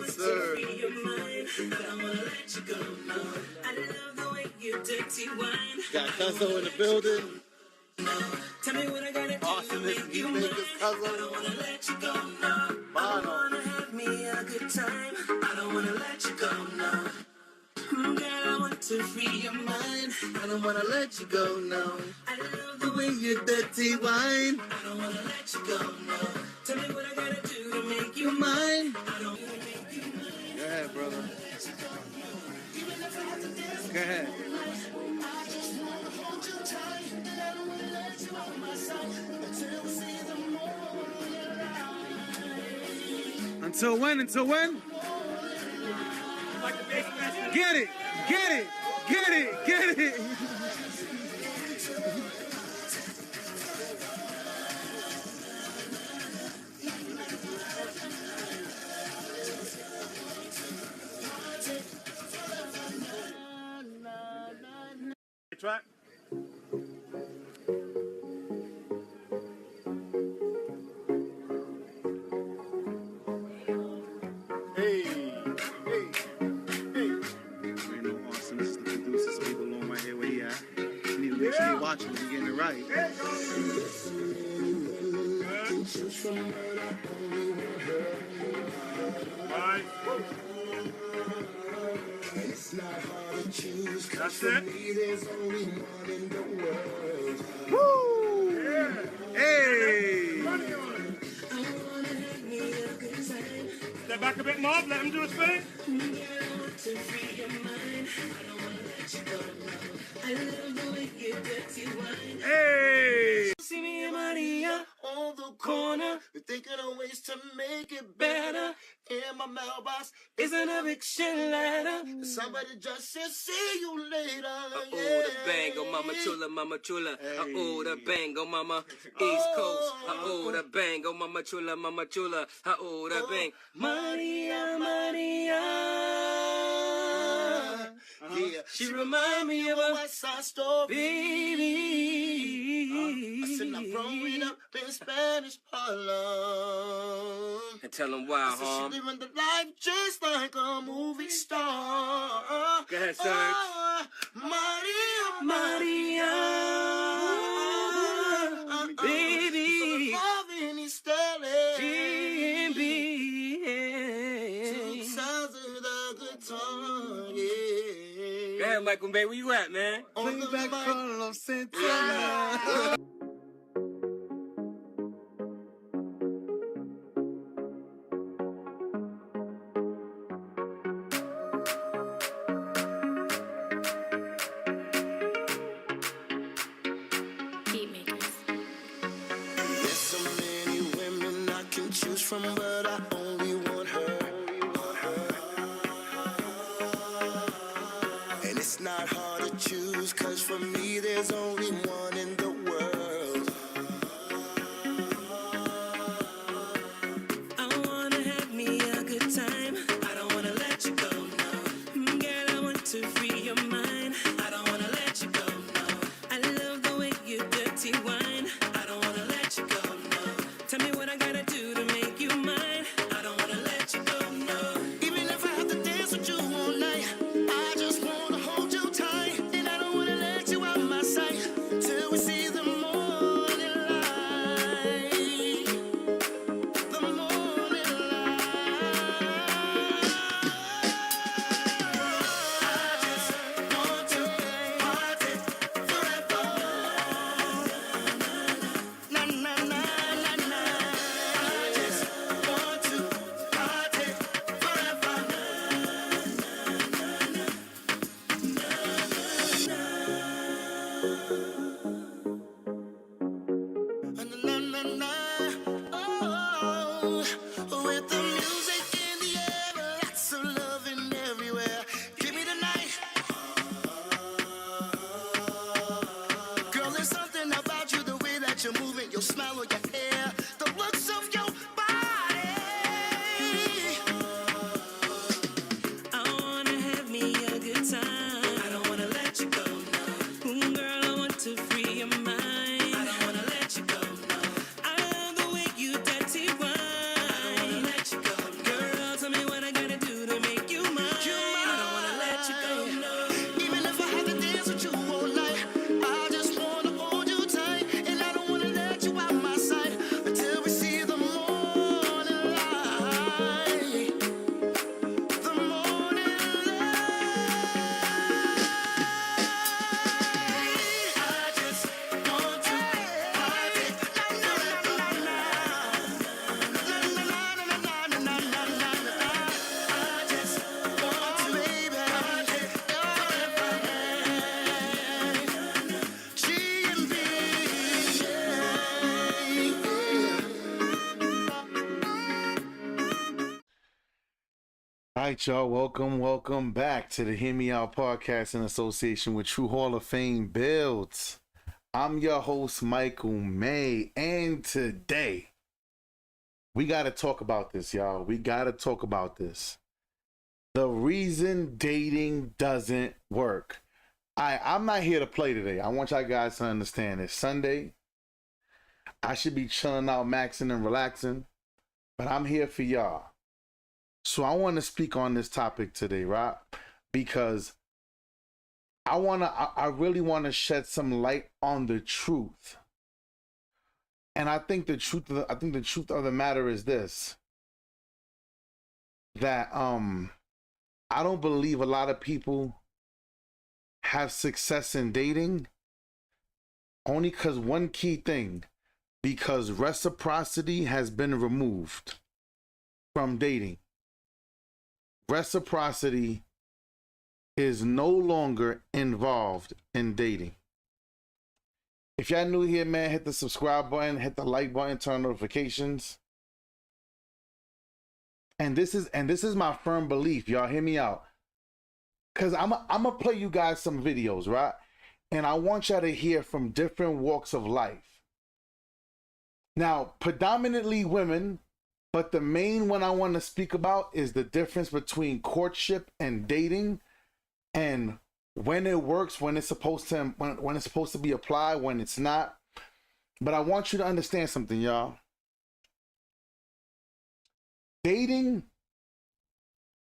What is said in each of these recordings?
Sir. Got Cuzzo in the building. Tell me what I gotta do Austin to is make you beat mine. makers I don't wanna let you go, no. I wanna have me a good time. I don't wanna let you go, no. Girl, I want to free your mind. I don't wanna let you go, no. I love the The way way you dirty wine. I don't wanna let you go, no. Tell me what I gotta do to make you You mine? I don't wanna make you mine. Go ahead, brother. Go ahead. Until when? Until when? Get it! Get it! Get it! Get it! Track. Hey! Hey! Hey! Ain't no Austin. This is the producer, so he belong right here where he at. You need to make sure you watching and getting it right. Right. That's it. Woo! Yeah. Hey! Money on it. Step back a bit more. Let him do his thing. Hey! See me and Maria On the corner, we're thinking of ways to make it better. In my mailbox Is an eviction letter. somebody just said, see you later. Oh, the bang, oh mama chula, mama chula. Oh, the bang, oh mama East Coast. Oh, the bang, oh mama chula, mama chula. Oh, the bang, Maria, Maria. Yeah, She remind me of a West Side Story. baby. I said I'm growing up in Spanish Harlem. And tell them why, So huh? she living the life just like a movie star. Go ahead, Serge. Maria, Maria, baby. Marvin is Sterling. G&B. Two sounds of the guitar, yeah. Go ahead, Michael Bay, where you at, man? On the back of Santana. There's so many women I can choose from, but I only want her. And it's not hard to choose, cause for me there's only one in the world. I wanna have me a good time. I don't wanna let you go, no. Girl, I want to free your mind. I don't wanna let you go, no. I love the way you dirty wine. I don't wanna let you go, no. Tell me what I gotta do to make you mine. All right, y'all. Welcome back to the Hear Me Out podcast in association with True Hall of Fame Builds. I'm your host, Michael May, and today we got to talk about this, y'all. We got to talk about this. The reason dating doesn't work. I'm not here to play today. I want y'all guys to understand it's Sunday. I should be chilling out, maxing and relaxing, but I'm here for y'all. So I want to speak on this topic today, right? Because I really want to shed some light on the truth. And I think the truth of the matter is this, that I don't believe a lot of people have success in dating only because one key thing, because reciprocity has been removed from dating. Reciprocity is no longer involved in dating. If y'all new here, man, hit the subscribe button, hit the like button, turn on notifications. And this is my firm belief. Y'all hear me out. Cause I'm gonna play you guys some videos, right? And I want y'all to hear from different walks of life. Now, predominantly women. But the main one I want to speak about is the difference between courtship and dating, and when it works, when it's supposed to be applied, when it's not. But I want you to understand something, y'all. Dating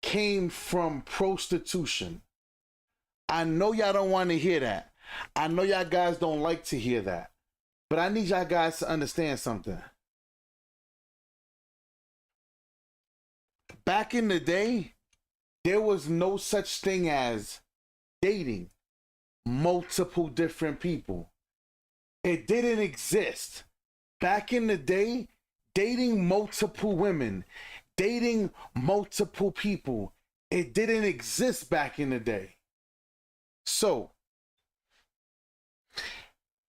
came from prostitution. I know y'all don't want to hear that. I know y'all guys don't like to hear that. But I need y'all guys to understand something. Back in the day, there was no such thing as dating multiple different people. It didn't exist. Back in the day, dating multiple women, dating multiple people, it didn't exist back in the day. So,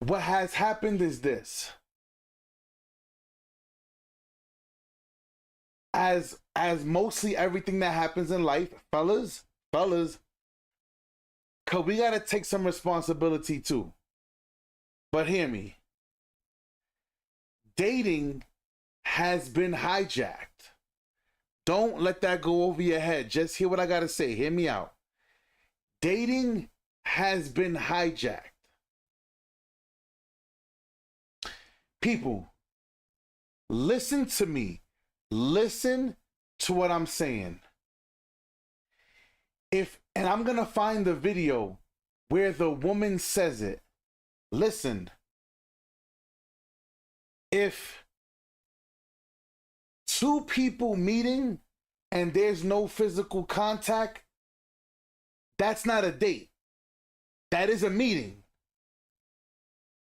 what has happened is this. As mostly everything that happens in life, fellas, cause we gotta take some responsibility too. But hear me. Dating has been hijacked. Don't let that go over your head. Just hear what I gotta say. Hear me out. Dating has been hijacked. People, listen to me. Listen to what I'm saying. And I'm gonna find the video where the woman says it. Listen. If two people meeting and there's no physical contact, that's not a date. That is a meeting.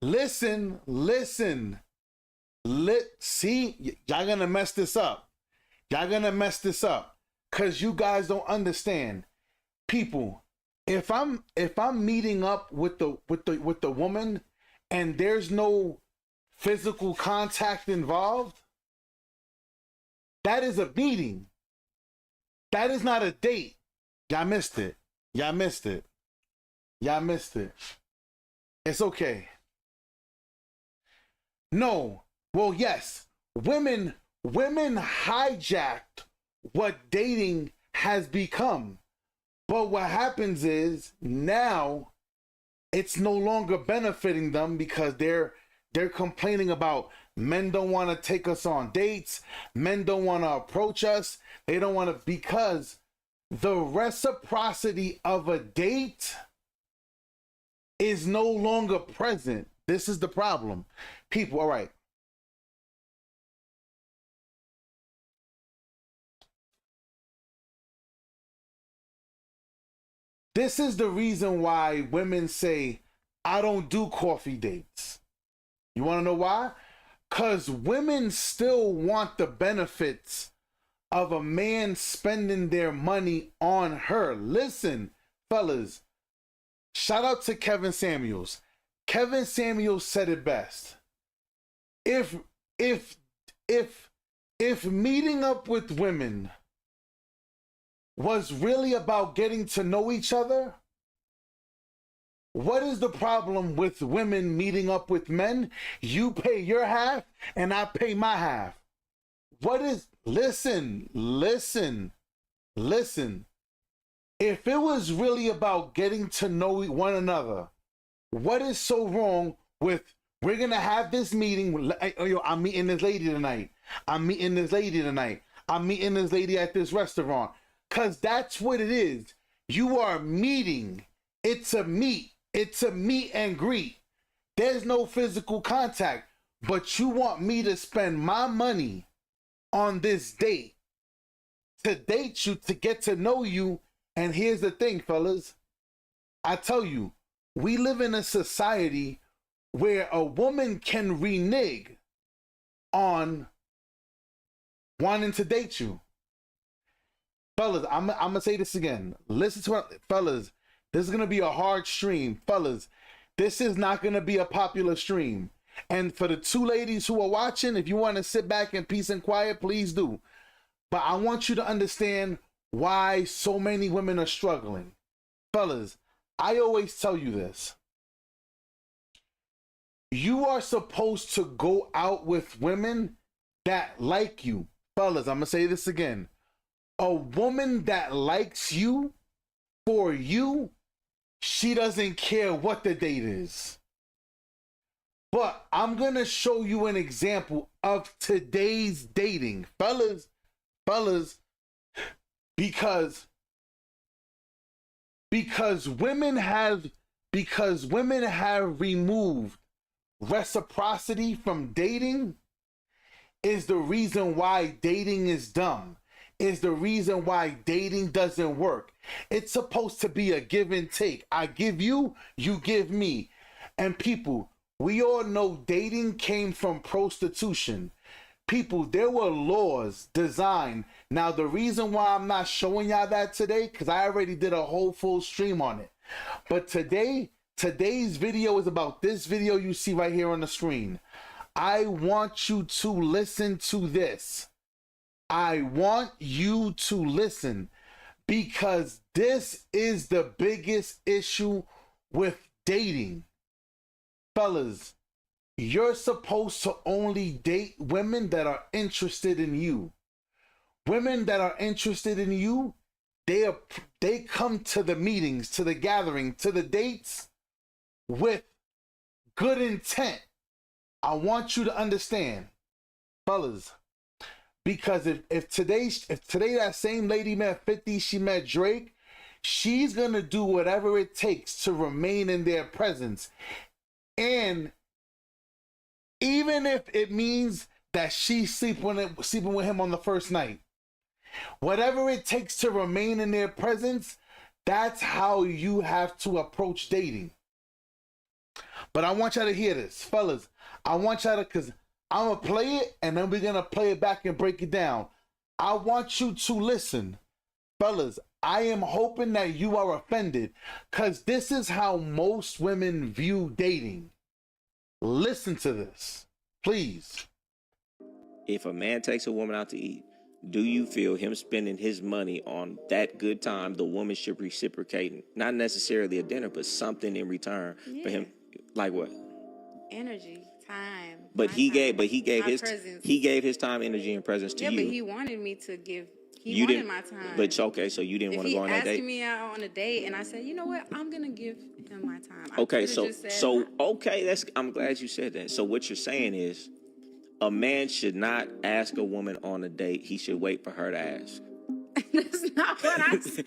Listen. See, y'all gonna mess this up. Y'all gonna mess this up because you guys don't understand. People, if I'm meeting up with the woman and there's no physical contact involved, that is a meeting. That is not a date. Y'all missed it. It's okay. No. Well, yes, women hijacked what dating has become. But what happens is now it's no longer benefiting them because they're complaining about men don't want to take us on dates, men don't want to approach us, they don't want to, because the reciprocity of a date is no longer present. This is the problem. People, all right. This is the reason why women say, I don't do coffee dates. You want to know why? Because women still want the benefits of a man spending their money on her. Listen, fellas, shout out to Kevin Samuels. Kevin Samuels said it best. If meeting up with women was really about getting to know each other, what is the problem with women meeting up with men? You pay your half and I pay my half. What is, listen. If it was really about getting to know one another, what is so wrong with, we're going to have this meeting, I'm meeting this lady tonight. I'm meeting this lady at this restaurant. Because that's what it is. You are meeting. It's a meet and greet. There's no physical contact. But you want me to spend my money on this date, to date you, to get to know you. And here's the thing, fellas. I tell you, we live in a society where a woman can renege on wanting to date you. Fellas, I'm going to say this again. Listen to it, fellas. This is going to be a hard stream. Fellas, this is not going to be a popular stream. And for the two ladies who are watching, if you want to sit back in peace and quiet, please do. But I want you to understand why so many women are struggling. Fellas, I always tell you this. You are supposed to go out with women that like you. Fellas, I'm going to say this again. A woman that likes you, for you, she doesn't care what the date is. But I'm going to show you an example of today's dating. Fellas, because women have removed reciprocity from dating, is the reason why dating is dumb. Is the reason why dating doesn't work. It's supposed to be a give and take. I give you, you give me. And people, we all know dating came from prostitution. People, there were laws designed. Now, the reason why I'm not showing y'all that today, because I already did a whole full stream on it. But today's video is about this video you see right here on the screen. I want you to listen to this. I want you to listen, because this is the biggest issue with dating. Fellas, you're supposed to only date women that are interested in you. Women that are interested in you, they come to the meetings, to the gathering, to the dates with good intent. I want you to understand, fellas. Because if today that same lady met 50, she met Drake, she's going to do whatever it takes to remain in their presence. And even if it means that she's sleeping with him on the first night, whatever it takes to remain in their presence, that's how you have to approach dating. But I want y'all to hear this, fellas. I want y'all to, because I'm going to play it, and then we're going to play it back and break it down. I want you to listen. Fellas, I am hoping that you are offended, because this is how most women view dating. Listen to this, please. If a man takes a woman out to eat, do you feel him spending his money on that good time, the woman should reciprocate? Not necessarily a dinner, but something in return for him. Like what? Energy, time. But he gave his presence. He gave his time, energy, and presence to you. Yeah, but he wanted me to give. He You wanted didn't, my time. But okay, so you didn't want to go on that date. If he asked me out on a date, and I said, you know what, I'm gonna give him my time. Okay, okay, I'm glad you said that. So what you're saying is, a man should not ask a woman on a date. He should wait for her to ask. That's not what I said.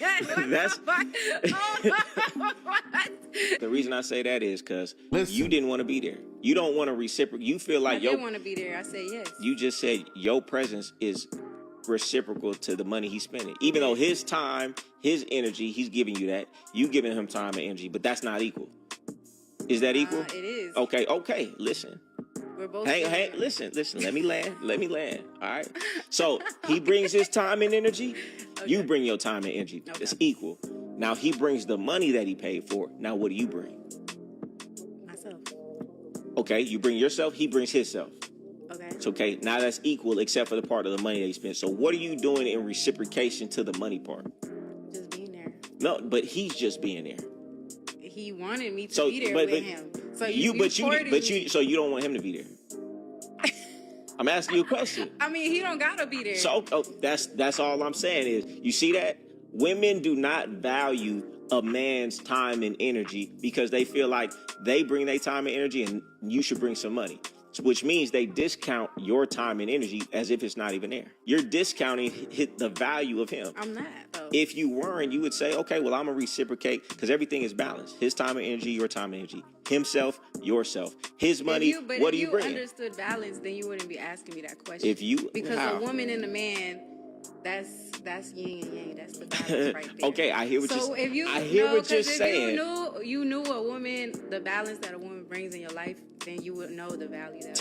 The reason I say that is because you didn't want to be there. You don't want to reciprocate. You feel like I didn't want to be there. I said yes. You just said your presence is reciprocal to the money he's spending. Even though his time, his energy, he's giving you that. You giving him time and energy, but that's not equal. Is that equal? It is. Okay. Listen. We're both. Hey, listen. Let me land. All right. So he brings his time and energy. Okay. You bring your time and energy. Okay. It's equal. Now he brings the money that he paid for. Now what do you bring? Myself. Okay. You bring yourself. He brings himself. Okay. So, okay. Now that's equal except for the part of the money that he spent. So what are you doing in reciprocation to the money part? No, but he's just being there. He wanted me to So, be there but with him. So so you don't want him to be there. I'm asking you a question. I mean, he don't gotta be there. So that's all I'm saying is, you see that women do not value a man's time and energy because they feel like they bring their time and energy and you should bring some money, which means they discount your time and energy as if it's not even there. You're discounting the value of him. I'm not, though. If you weren't, you would say, okay, well, I'm gonna reciprocate because everything is balanced. His time and energy, your time and energy. Himself, yourself. His money, what do you bring? If you understood balance, then you wouldn't be asking me that question. Because how? a woman and a man, that's yin and yang. That's the balance right there. Okay, I hear what you're saying. So if you you knew a woman, the balance that a woman brings in your life, then you would know the value that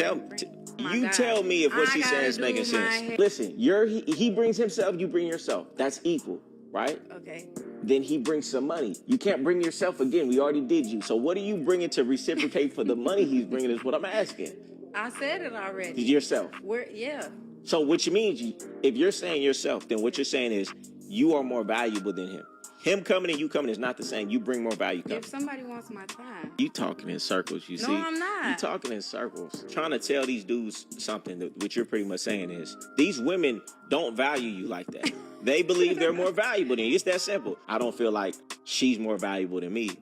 Tell me if what she's saying is making sense. Listen, he brings himself, you bring yourself. That's equal, right? Okay. Then he brings some money. You can't bring yourself again. We already did you. So what are you bringing to reciprocate for the money he's bringing is what I'm asking. I said it already. Yourself. Yeah. So which means if you're saying yourself, then what you're saying is you are more valuable than him. Him coming and you coming is not the same. You bring more value coming. If somebody wants my time. You talking in circles, you see. No, I'm not. You talking in circles. Trying to tell these dudes something that what you're pretty much saying is these women don't value you like that. They believe they're more valuable than you. It's that simple. I don't feel like she's more valuable than me.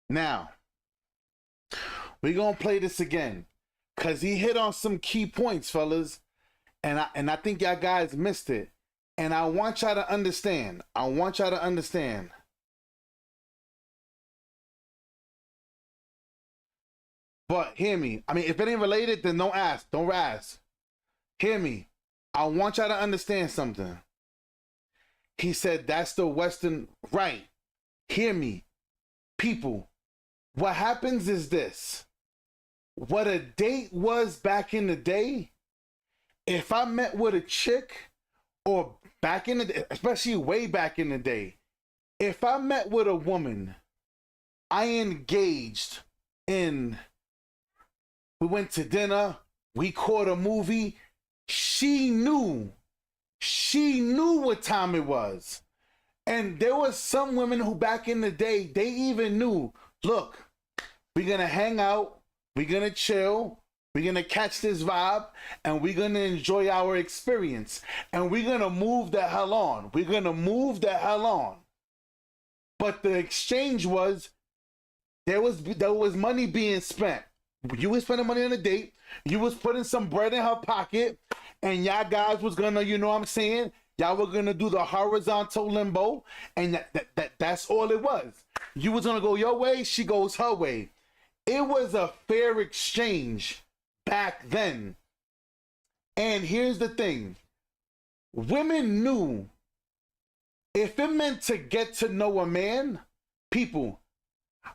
Now, we're going to play this again because he hit on some key points, fellas, and I think y'all guys missed it. And I want y'all to understand. But hear me. I mean, if it ain't related, then don't ask. Don't ask. Hear me. I want y'all to understand something. He said that's the Western right. Hear me. People, what happens is this. What a date was back in the day, if I met with a chick, or back in the day, especially way back in the day, if I met with a woman, I engaged in, we went to dinner, we caught a movie, she knew what time it was. And there was some women who back in the day, they even knew, look, we're gonna hang out, we're gonna chill, we're going to catch this vibe, and we're going to enjoy our experience. And we're going to move the hell on. But the exchange was, there was money being spent. You was spending money on a date. You was putting some bread in her pocket. And y'all guys was going to, you know what I'm saying? Y'all were going to do the horizontal limbo. And that's all it was. You was going to go your way, she goes her way. It was a fair exchange back then. And here's the thing. Women knew if it meant to get to know a man, people,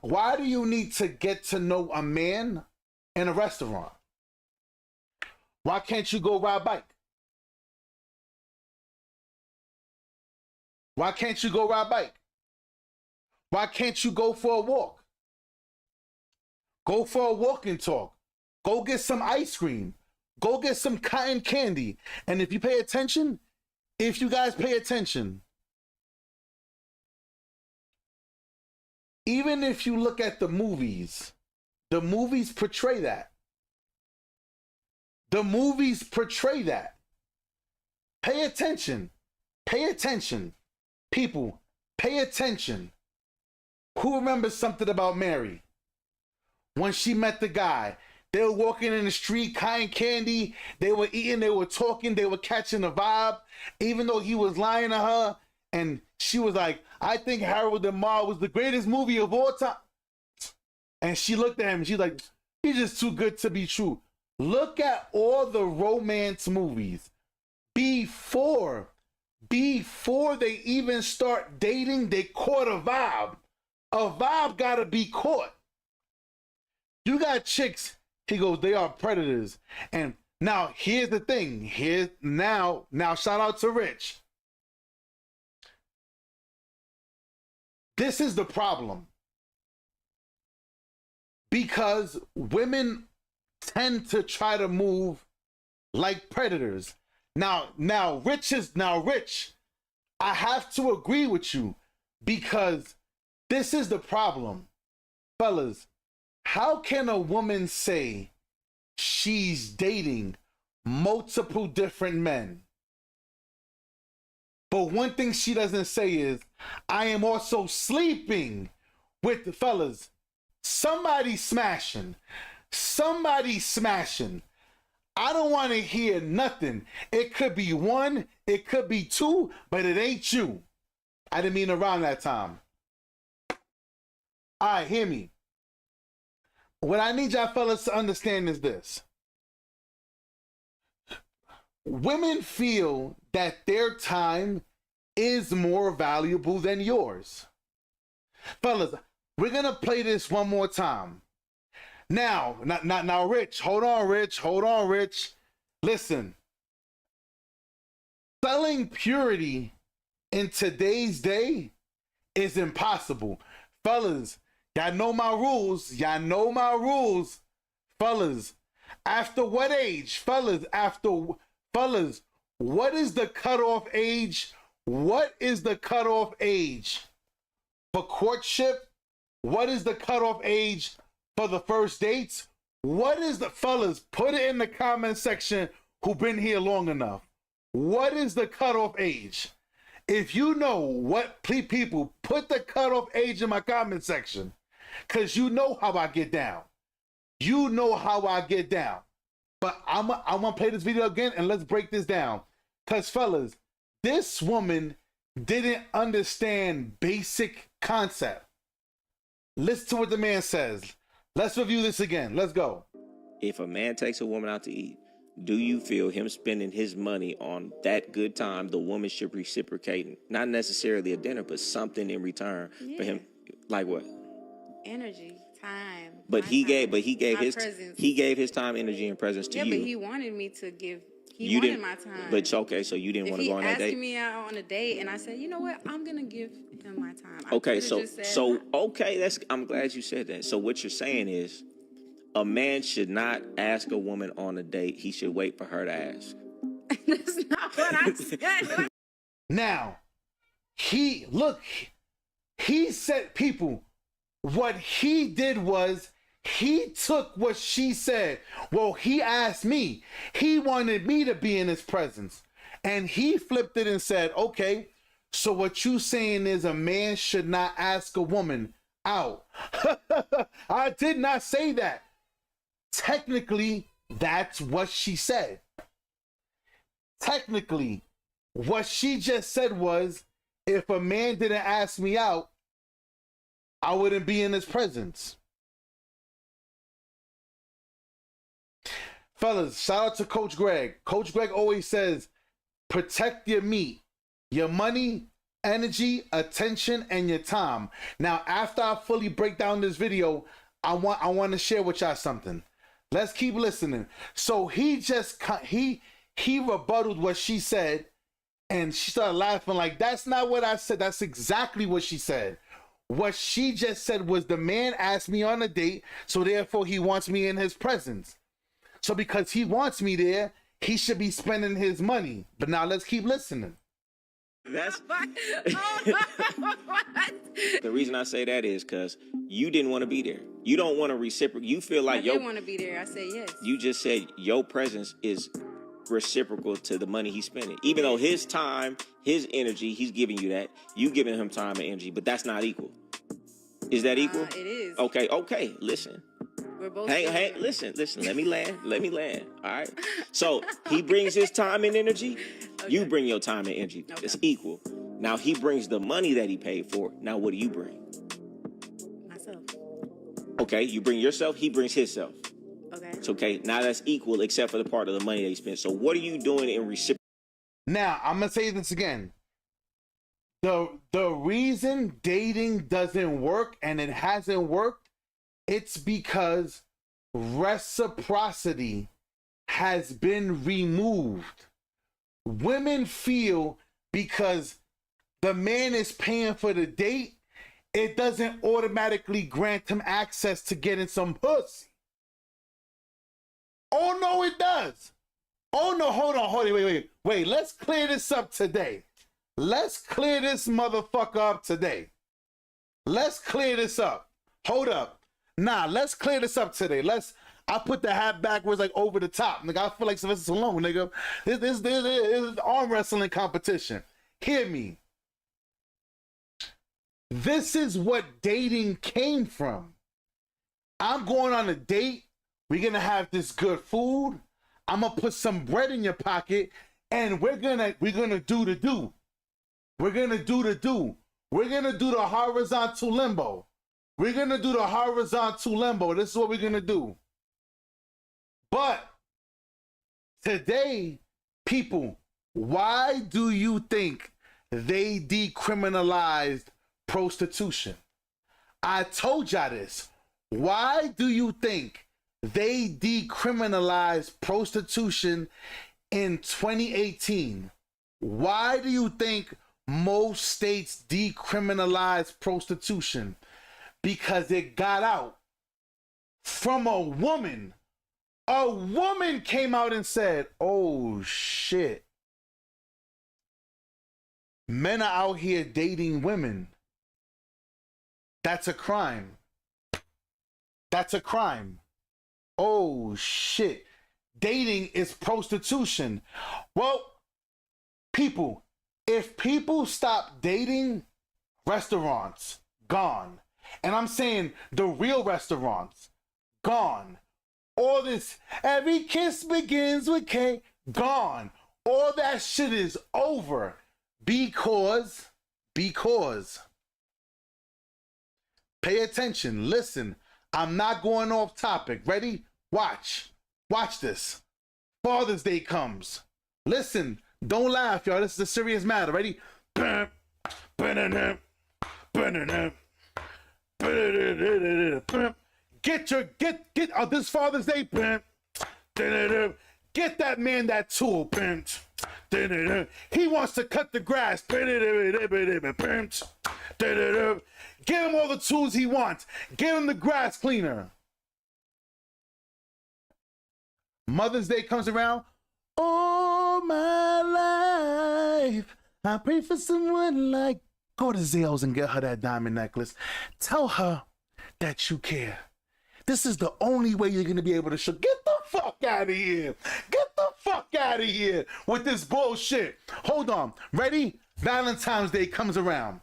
why do you need to get to know a man in a restaurant? Why can't you go ride a bike? Why can't you go ride a bike? Why can't you go for a walk? Go for a walk and talk. Go get some ice cream. Go get some cotton candy. And if you pay attention, if you guys pay attention, even if you look at the movies portray that. The movies portray that. Pay attention. Pay attention. People, pay attention. Who remembers something about Mary? When she met the guy, they were walking in the street, cotton candy, they were eating, they were talking, they were catching the vibe, even though he was lying to her, and she was like, I think Harold and Maude was the greatest movie of all time. And she looked at him, and she's like, he's just too good to be true. Look at all the romance movies. Before they even start dating, they caught a vibe. A vibe gotta be caught. You got chicks, he goes, they are predators. And now here's the thing. Now shout out to Rich. This is the problem. Because women tend to try to move like predators. Now Rich I have to agree with you because this is the problem. Fellas, how can a woman say she's dating multiple different men, but one thing she doesn't say is, I am also sleeping with the fellas. Somebody smashing. I don't want to hear nothing. It could be one, it could be two, but it ain't you. I didn't mean around that time. All right, hear me. What I need y'all fellas to understand is this. Women feel that their time is more valuable than yours. Fellas, we're going to play this one more time. Now, Rich, hold on, Rich. Listen, selling purity in today's day is impossible. Fellas, y'all know my rules. Fellas, after what age? Fellas, what is the cutoff age? What is the cutoff age for courtship? What is the cutoff age for the first dates? What is the, fellas, put it in the comment section who been here long enough. What is the cutoff age? If you know what, please people, put the cutoff age in my comment section, because you know how I get down. But I'm gonna play this video again and let's break this down. Because fellas, this woman didn't understand basic concept. Listen to what the man says. Let's review this again. Let's go. If a man takes a woman out to eat, do you feel him spending his money on that good time the woman should reciprocate? Not necessarily a dinner, but something in return for him. Like what? Energy, time. But he gave his presence. he gave his time, energy, and presence to you. Yeah, but he wanted me to give. You wanted didn't, my time. But okay, so you didn't want to go on that date. If he asked me out on a date, and I said, you know what, I'm gonna give him my time. Okay, I'm glad you said that. So what you're saying is, a man should not ask a woman on a date. He should wait for her to ask. That's not what I said. Now, he said, people, what he did was he took what she said. Well, he asked me. He wanted me to be in his presence. And he flipped it and said, okay, so what you saying is a man should not ask a woman out. I did not say that. Technically, that's what she said. Technically, what she just said was, if a man didn't ask me out, I wouldn't be in his presence. Fellas, shout out to Coach Greg. Coach Greg always says, protect your meat, your money, energy, attention, and your time. Now, after I fully break down this video, I want to share with y'all something. Let's keep listening. So he rebutted what she said, and she started laughing like, that's not what I said. That's exactly what she said. What she just said was, the man asked me on a date, so therefore he wants me in his presence. So because he wants me there, he should be spending his money. But now let's keep listening. That's the reason I say that is because you didn't want to be there. You don't want to reciprocate. You feel like I did want to be there. I said yes. You just said your presence is reciprocal to the money he's spending. Even though his time, his energy, he's giving you that. You giving him time and energy, but that's not equal. Is that equal? It is. Okay. Listen. We're both listen. Let me land. All right. So he brings his time and energy. Okay. You bring your time and energy. Okay. It's equal. Now he brings the money that he paid for. Now what do you bring? Myself. Okay. You bring yourself. He brings himself. Okay. It's okay. Now that's equal except for the part of the money that he spent. So what are you doing in reciprocal? Now I'm gonna say this again. The reason dating doesn't work and it hasn't worked, it's because reciprocity has been removed. Women feel because the man is paying for the date, it doesn't automatically grant him access to getting some pussy. Oh no, it does. Oh no, hold on, wait. Let's clear this up today. Let's clear this motherfucker up today. Let's clear this up. Hold up. Nah, let's clear this up today. I put the hat backwards like over the top. Nigga, I feel like Sylvester Stallone, nigga. This is arm wrestling competition. Hear me. This is what dating came from. I'm going on a date. We're going to have this good food. I'm going to put some bread in your pocket and we're going to do the do. We're going to do the do. We're going to do the horizontal limbo. We're going to do the horizontal limbo. This is what we're going to do. But today, people, why do you think they decriminalized prostitution? I told y'all this. Why do you think they decriminalized prostitution in 2018? Why do you think most states decriminalized prostitution? Because it got out from a woman. A woman came out and said, oh shit. Men are out here dating women. That's a crime. That's a crime. Oh shit. Dating is prostitution. Well, people, if people stop dating, restaurants, gone. And I'm saying the real restaurants, gone. All this, every kiss begins with K, gone. All that shit is over because, pay attention, listen, I'm not going off topic. Ready? Watch this. Father's Day comes. Listen, don't laugh, y'all. This is a serious matter. Ready? Get this Father's Day. Get that man that tool. He wants to cut the grass. Give him all the tools he wants. Give him the grass cleaner. Mother's Day comes around. All my life, I pray for someone like. Go to Zales and get her that diamond necklace. Tell her that you care. This is the only way you're going to be able to show. Get the fuck out of here. Get the fuck out of here with this bullshit. Hold on. Ready? Valentine's Day comes around.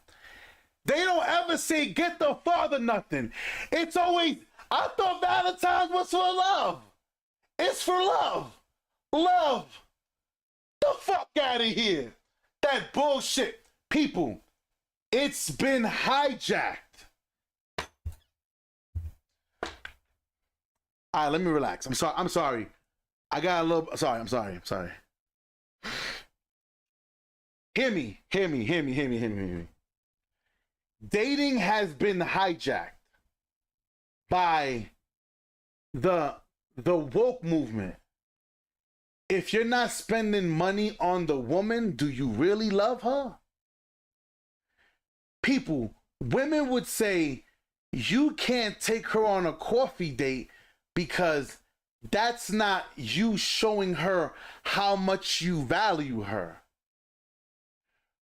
They don't ever say get the father nothing. It's always, I thought Valentine's was for love. It's for love. Love. The fuck out of here. That bullshit. People, it's been hijacked. All right, let me relax. I'm sorry. I got a little, I'm sorry. Hear me. Dating has been hijacked by the woke movement. If you're not spending money on the woman, do you really love her? People, women would say, you can't take her on a coffee date because that's not you showing her how much you value her.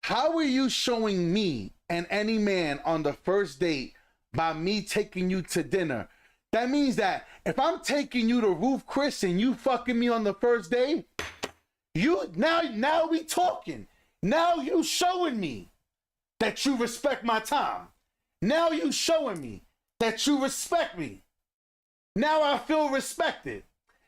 How are you showing me and any man on the first date by me taking you to dinner? That means that if I'm taking you to Ruth Chris and you fucking me on the first day, now we talking. Now you showing me that you respect my time. Now you showing me that you respect me. Now I feel respected.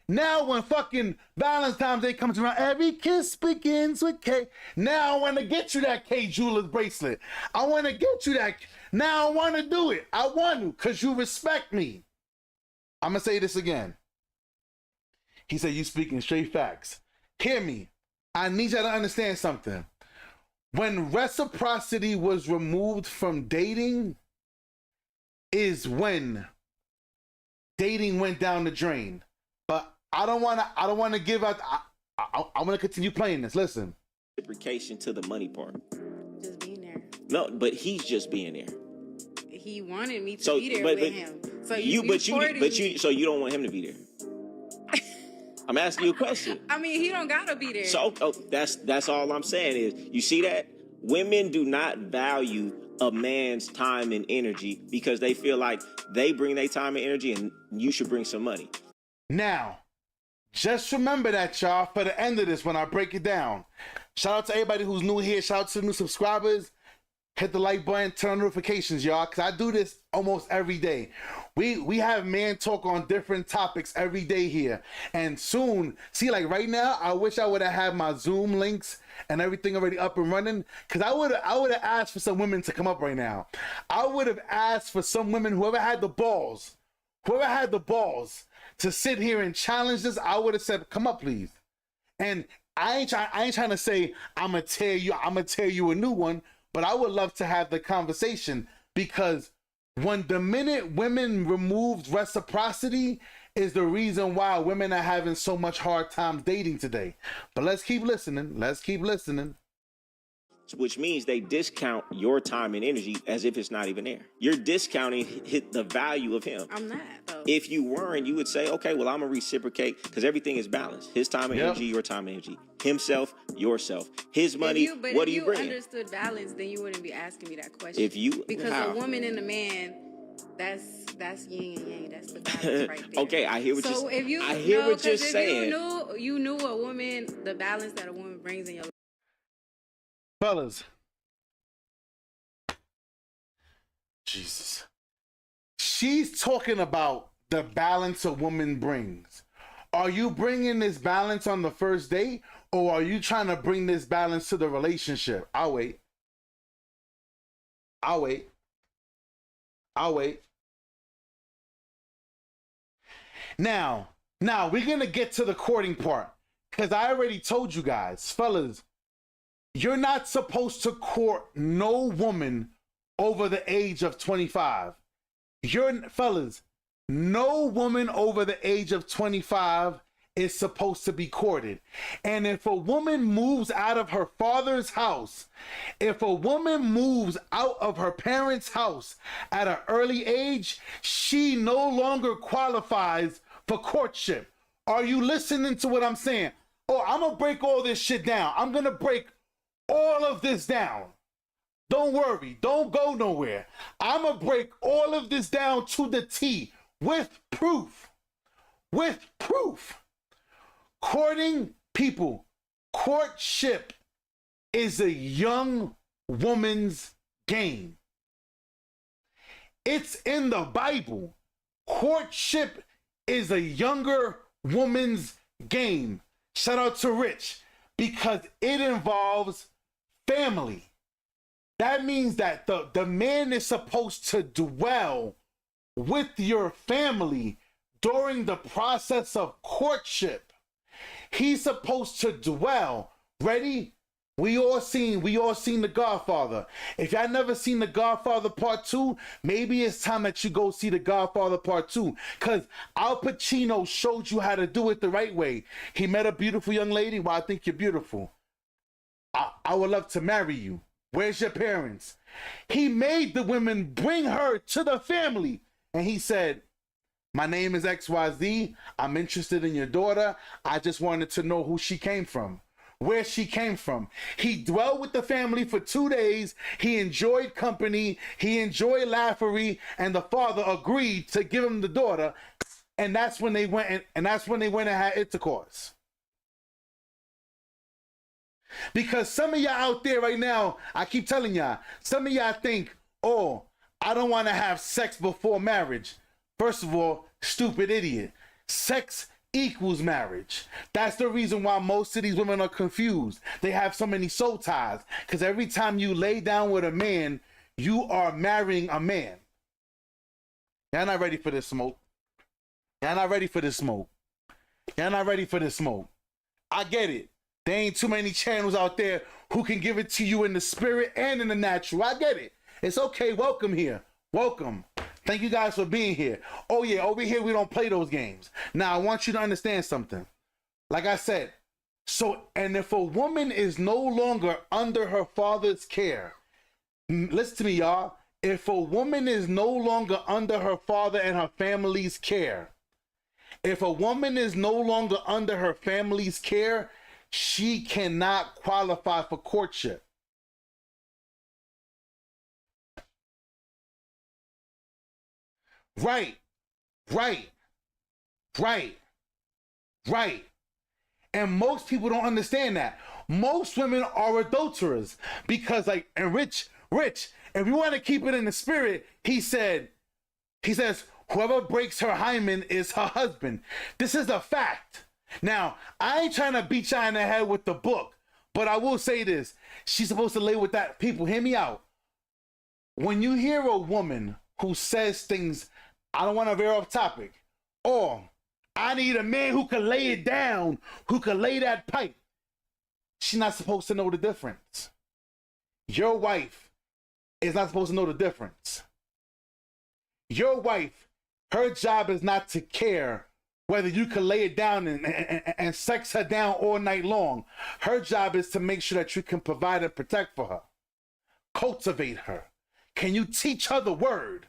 Now when fucking Valentine's Day comes around, every kiss begins with K. Now I want to get you that K Jewelers bracelet. I want to get you that. Now I want to do it. I want to because you respect me. I'm going to say this again. He said, you speaking straight facts. Hear me. I need y'all to understand something. When reciprocity was removed from dating is when dating went down the drain. But I don't want to give out. I want to continue playing this. Listen. Reciprocation to the money part. Just being there. No, but he's just being there. He wanted me to be there with him. So so you don't want him to be there. I'm asking you a question. I mean, he don't gotta be there. So that's all I'm saying is, you see that? Women do not value a man's time and energy because they feel like they bring their time and energy and you should bring some money. Now, just remember that, y'all, for the end of this when I break it down. Shout out to everybody who's new here. Shout out to the new subscribers. Hit the like button, turn on notifications, y'all, because I do this almost every day. We have man talk on different topics every day here. And soon, see, like right now, I wish I would have had my Zoom links and everything already up and running, because I would have asked for some women to come up right now. I would have asked for some women, whoever had the balls to sit here and challenge this, I would have said, come up, please. And I ain't trying to say I'm gonna tear you a new one, but I would love to have the conversation, because when the minute women removed reciprocity is the reason why women are having so much hard time dating today. But let's keep listening. Which means they discount your time and energy as if it's not even there. You're discounting the value of him. I'm not, though. If you weren't, you would say, okay, well, I'm going to reciprocate, because everything is balanced. His time and energy, your time and energy. Himself, yourself. His money, what do you bring? If you understood balance, then you wouldn't be asking me that question. Because how? a woman and a man, that's yin and yang. That's the balance right there. Okay, I hear what so you're saying. If you, I hear what you're saying. You knew a woman, the balance that a woman brings in your life. Fellas, Jesus, she's talking about the balance a woman brings. Are you bringing this balance on the first date, or are you trying to bring this balance to the relationship? I'll wait. Now we're gonna get to the courting part, because I already told you guys, fellas, you're not supposed to court no woman over the age of 25. Fellas, no woman over the age of 25 is supposed to be courted. And if a woman moves out of her father's house, if a woman moves out of her parents' house at an early age, she no longer qualifies for courtship. Are you listening to what I'm saying? Oh, I'm gonna break all this shit down. I'm gonna break all of this down. Don't worry, don't go nowhere. I'm gonna break all of this down to the T with proof. Courting people, courtship is a young woman's game. It's in the Bible. Courtship is a younger woman's game. Shout out to Rich, because it involves family. That means that the man is supposed to dwell with your family during the process of courtship. He's supposed to dwell. Ready? We all seen The Godfather. If y'all never seen The Godfather Part 2, maybe it's time that you go see The Godfather Part 2. Because Al Pacino showed you how to do it the right way. He met a beautiful young lady. Well, I think you're beautiful. I would love to marry you. Where's your parents? He made the women bring her to the family. And he said, my name is XYZ. I'm interested in your daughter. I just wanted to know who she came from, where she came from. He dwelled with the family for 2 days. He enjoyed company. He enjoyed laughery. And the father agreed to give him the daughter. And that's when they went and had intercourse. Because some of y'all out there right now, I keep telling y'all, some of y'all think, oh, I don't want to have sex before marriage. First of all, stupid idiot. Sex equals marriage. That's the reason why most of these women are confused. They have so many soul ties. Because every time you lay down with a man, you are marrying a man. Y'all not ready for this smoke. Y'all not ready for this smoke. Y'all not ready for this smoke. I get it. There ain't too many channels out there who can give it to you in the spirit and in the natural. I get it. It's okay. Welcome here. Welcome. Thank you guys for being here. Oh yeah, over here we don't play those games. Now I want you to understand something. Like I said, and if a woman is no longer under her father's care, listen to me, y'all. If a woman is no longer under her father and her family's care, if a woman is no longer under her family's care, she cannot qualify for courtship. Right, right, right, right. And most people don't understand that. Most women are adulterers because, like, and Rich, if you want to keep it in the spirit, he says, whoever breaks her hymen is her husband. This is a fact. Now, I ain't trying to beat y'all in the head with the book, but I will say this. She's supposed to lay with that. People, hear me out. When you hear a woman who says things, I don't want to veer off topic, or I need a man who can lay it down, who can lay that pipe, she's not supposed to know the difference. Your wife is not supposed to know the difference. Your wife, her job is not to care whether you can lay it down and sex her down all night long. Her job is to make sure that you can provide and protect for her. Cultivate her. Can you teach her the word?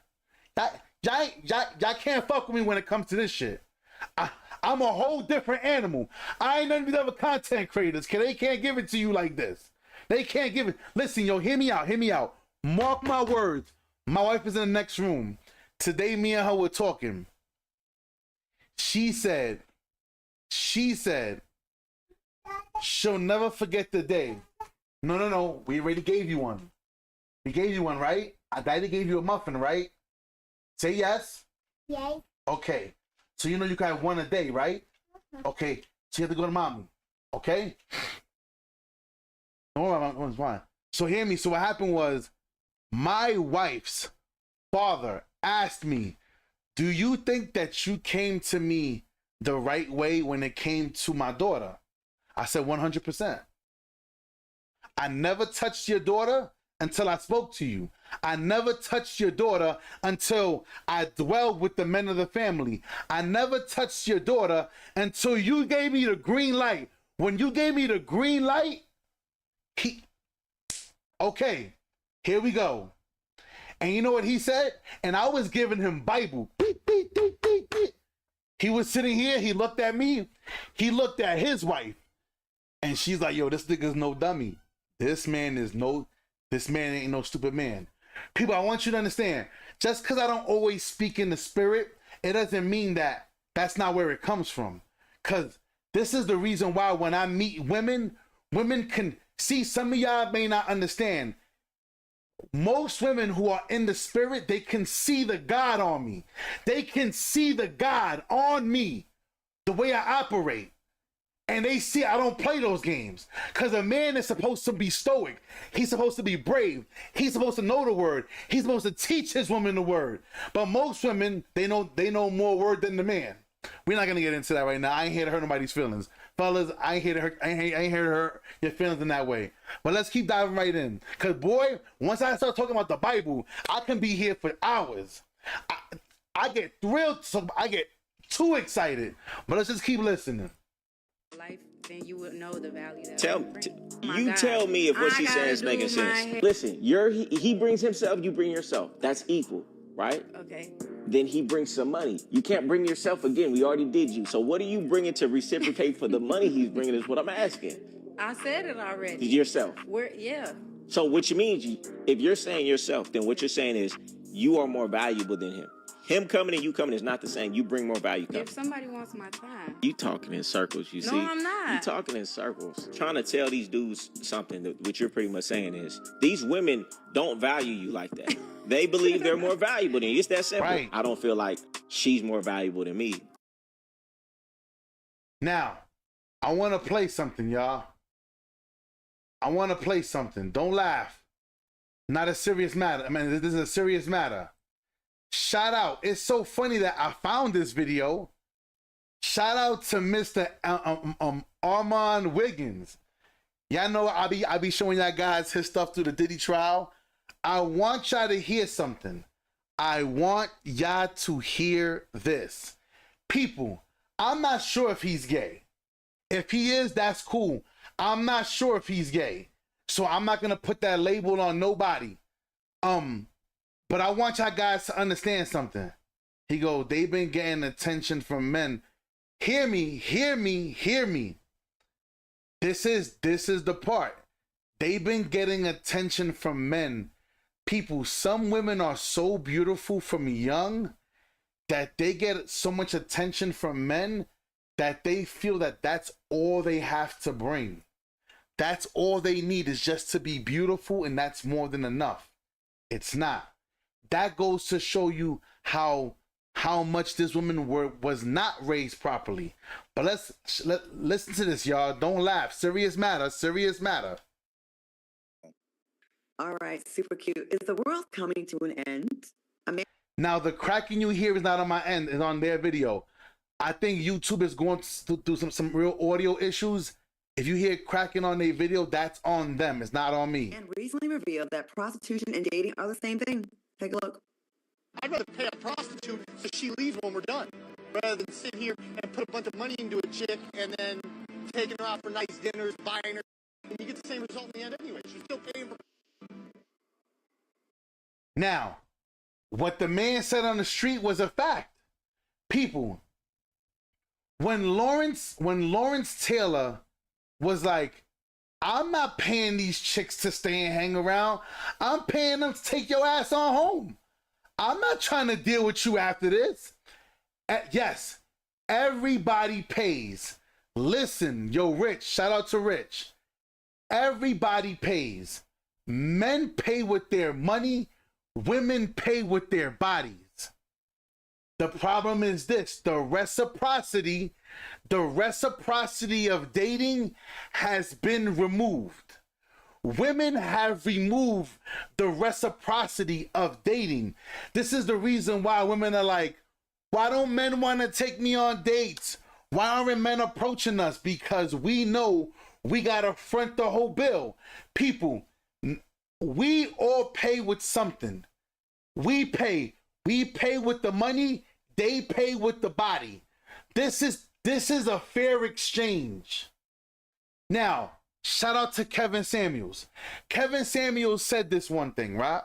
Y'all can't fuck with me when it comes to this shit. I'm a whole different animal. I ain't none of these other content creators. They can't give it to you like this. They can't give it. Listen, yo, hear me out. Mark my words. My wife is in the next room. Today, me and her were talking. She said, she'll never forget the day. No. We already gave you one. We gave you one, right? Daddy gave you a muffin, right? Say yes. Yes. Okay. So you know you can have one a day, right? Okay. So you have to go to mommy. Okay? No, it's fine. So hear me. So what happened was my wife's father asked me, do you think that you came to me the right way when it came to my daughter? I said 100%. I never touched your daughter until I spoke to you. I never touched your daughter until I dwelled with the men of the family. I never touched your daughter until you gave me the green light. When you gave me the green light, okay, here we go. And you know what he said? And I was giving him Bible. Beep, beep, beep, beep, beep. He was sitting here. He looked at me. He looked at his wife. And she's like, yo, this nigga's no dummy. This man ain't no stupid man. People, I want you to understand, just because I don't always speak in the spirit, it doesn't mean that that's not where it comes from. Because this is the reason why when I meet women can see, some of y'all may not understand. Most women who are in the spirit, they can see the God on me. They can see the God on me, the way I operate. And they see I don't play those games. Because a man is supposed to be stoic. He's supposed to be brave. He's supposed to know the word. He's supposed to teach his woman the word. But most women, they know more word than the man. We're not going to get into that right now. I ain't here to hurt nobody's feelings. Fellas, I ain't here to hurt your feelings in that way. But let's keep diving right in. Because, boy, once I start talking about the Bible, I can be here for hours. I get thrilled. So I get too excited. But let's just keep listening. Life, then you would know the value that Tell me if what she's saying is making sense. Listen, he brings himself, you bring yourself. That's equal, right? Okay. Then he brings some money. You can't bring yourself again. We already did you. So what are you bringing to reciprocate for the money he's bringing is what I'm asking. I said it already. Yourself. Yeah. So which means if you're saying yourself, then what you're saying is you are more valuable than him. Him coming and you coming is not the same. You bring more value. If somebody wants my time. You talking in circles, you see. No, I'm not. You talking in circles. Trying to tell these dudes something that what you're pretty much saying is these women don't value you like that. They believe they're more valuable than you. It's that simple. Right. I don't feel like she's more valuable than me. Now, I want to play something, y'all. I want to play something. Don't laugh. Not a serious matter. I mean, this is a serious matter. Shout out. It's so funny that I found this video. Shout out to Mr. Armand Wiggins. Y'all know I be showing y'all guys his stuff through the Diddy trial. I want y'all to hear something. I want y'all to hear this. People, I'm not sure if he's gay. If he is, that's cool. I'm not sure if he's gay. So I'm not going to put that label on nobody. But I want y'all guys to understand something. He goes, they've been getting attention from men. Hear me, hear me, hear me. This is the part. They've been getting attention from men. People, some women are so beautiful from young. that they get so much attention from men that they feel that that's all they have to bring. That's all they need is just to be beautiful, and that's more than enough. It's not. That goes to show you how much this woman was not raised properly. But listen to this, y'all. Don't laugh. Serious matter. Serious matter. All right, super cute. Is the world coming to an end? Now, the cracking you hear is not on my end. It's on their video. I think YouTube is going through some real audio issues. If you hear cracking on their video, that's on them. It's not on me. And recently revealed that prostitution and dating are the same thing. Take a look. I'd rather pay a prostitute so she leaves when we're done, rather than sit here and put a bunch of money into a chick and then taking her out for nice dinners, buying her, and you get the same result in the end anyway. She's still paying for. Now, what the man said on the street was a fact. People, when Lawrence Taylor was like, I'm not paying these chicks to stay and hang around. I'm paying them to take your ass on home. I'm not trying to deal with you after this. Yes, everybody pays. Listen, yo, Rich, shout out to Rich. Everybody pays. Men pay with their money. Women pay with their bodies. The problem is this: the reciprocity of dating has been removed. Women have removed the reciprocity of dating. This is the reason why women are like, why don't men want to take me on dates? Why aren't men approaching us? Because we know we got to front the whole bill. People, we all pay with something. We pay with the money. They pay with the body. This is a fair exchange. Now, shout out to Kevin Samuels. Kevin Samuels said this one thing, right?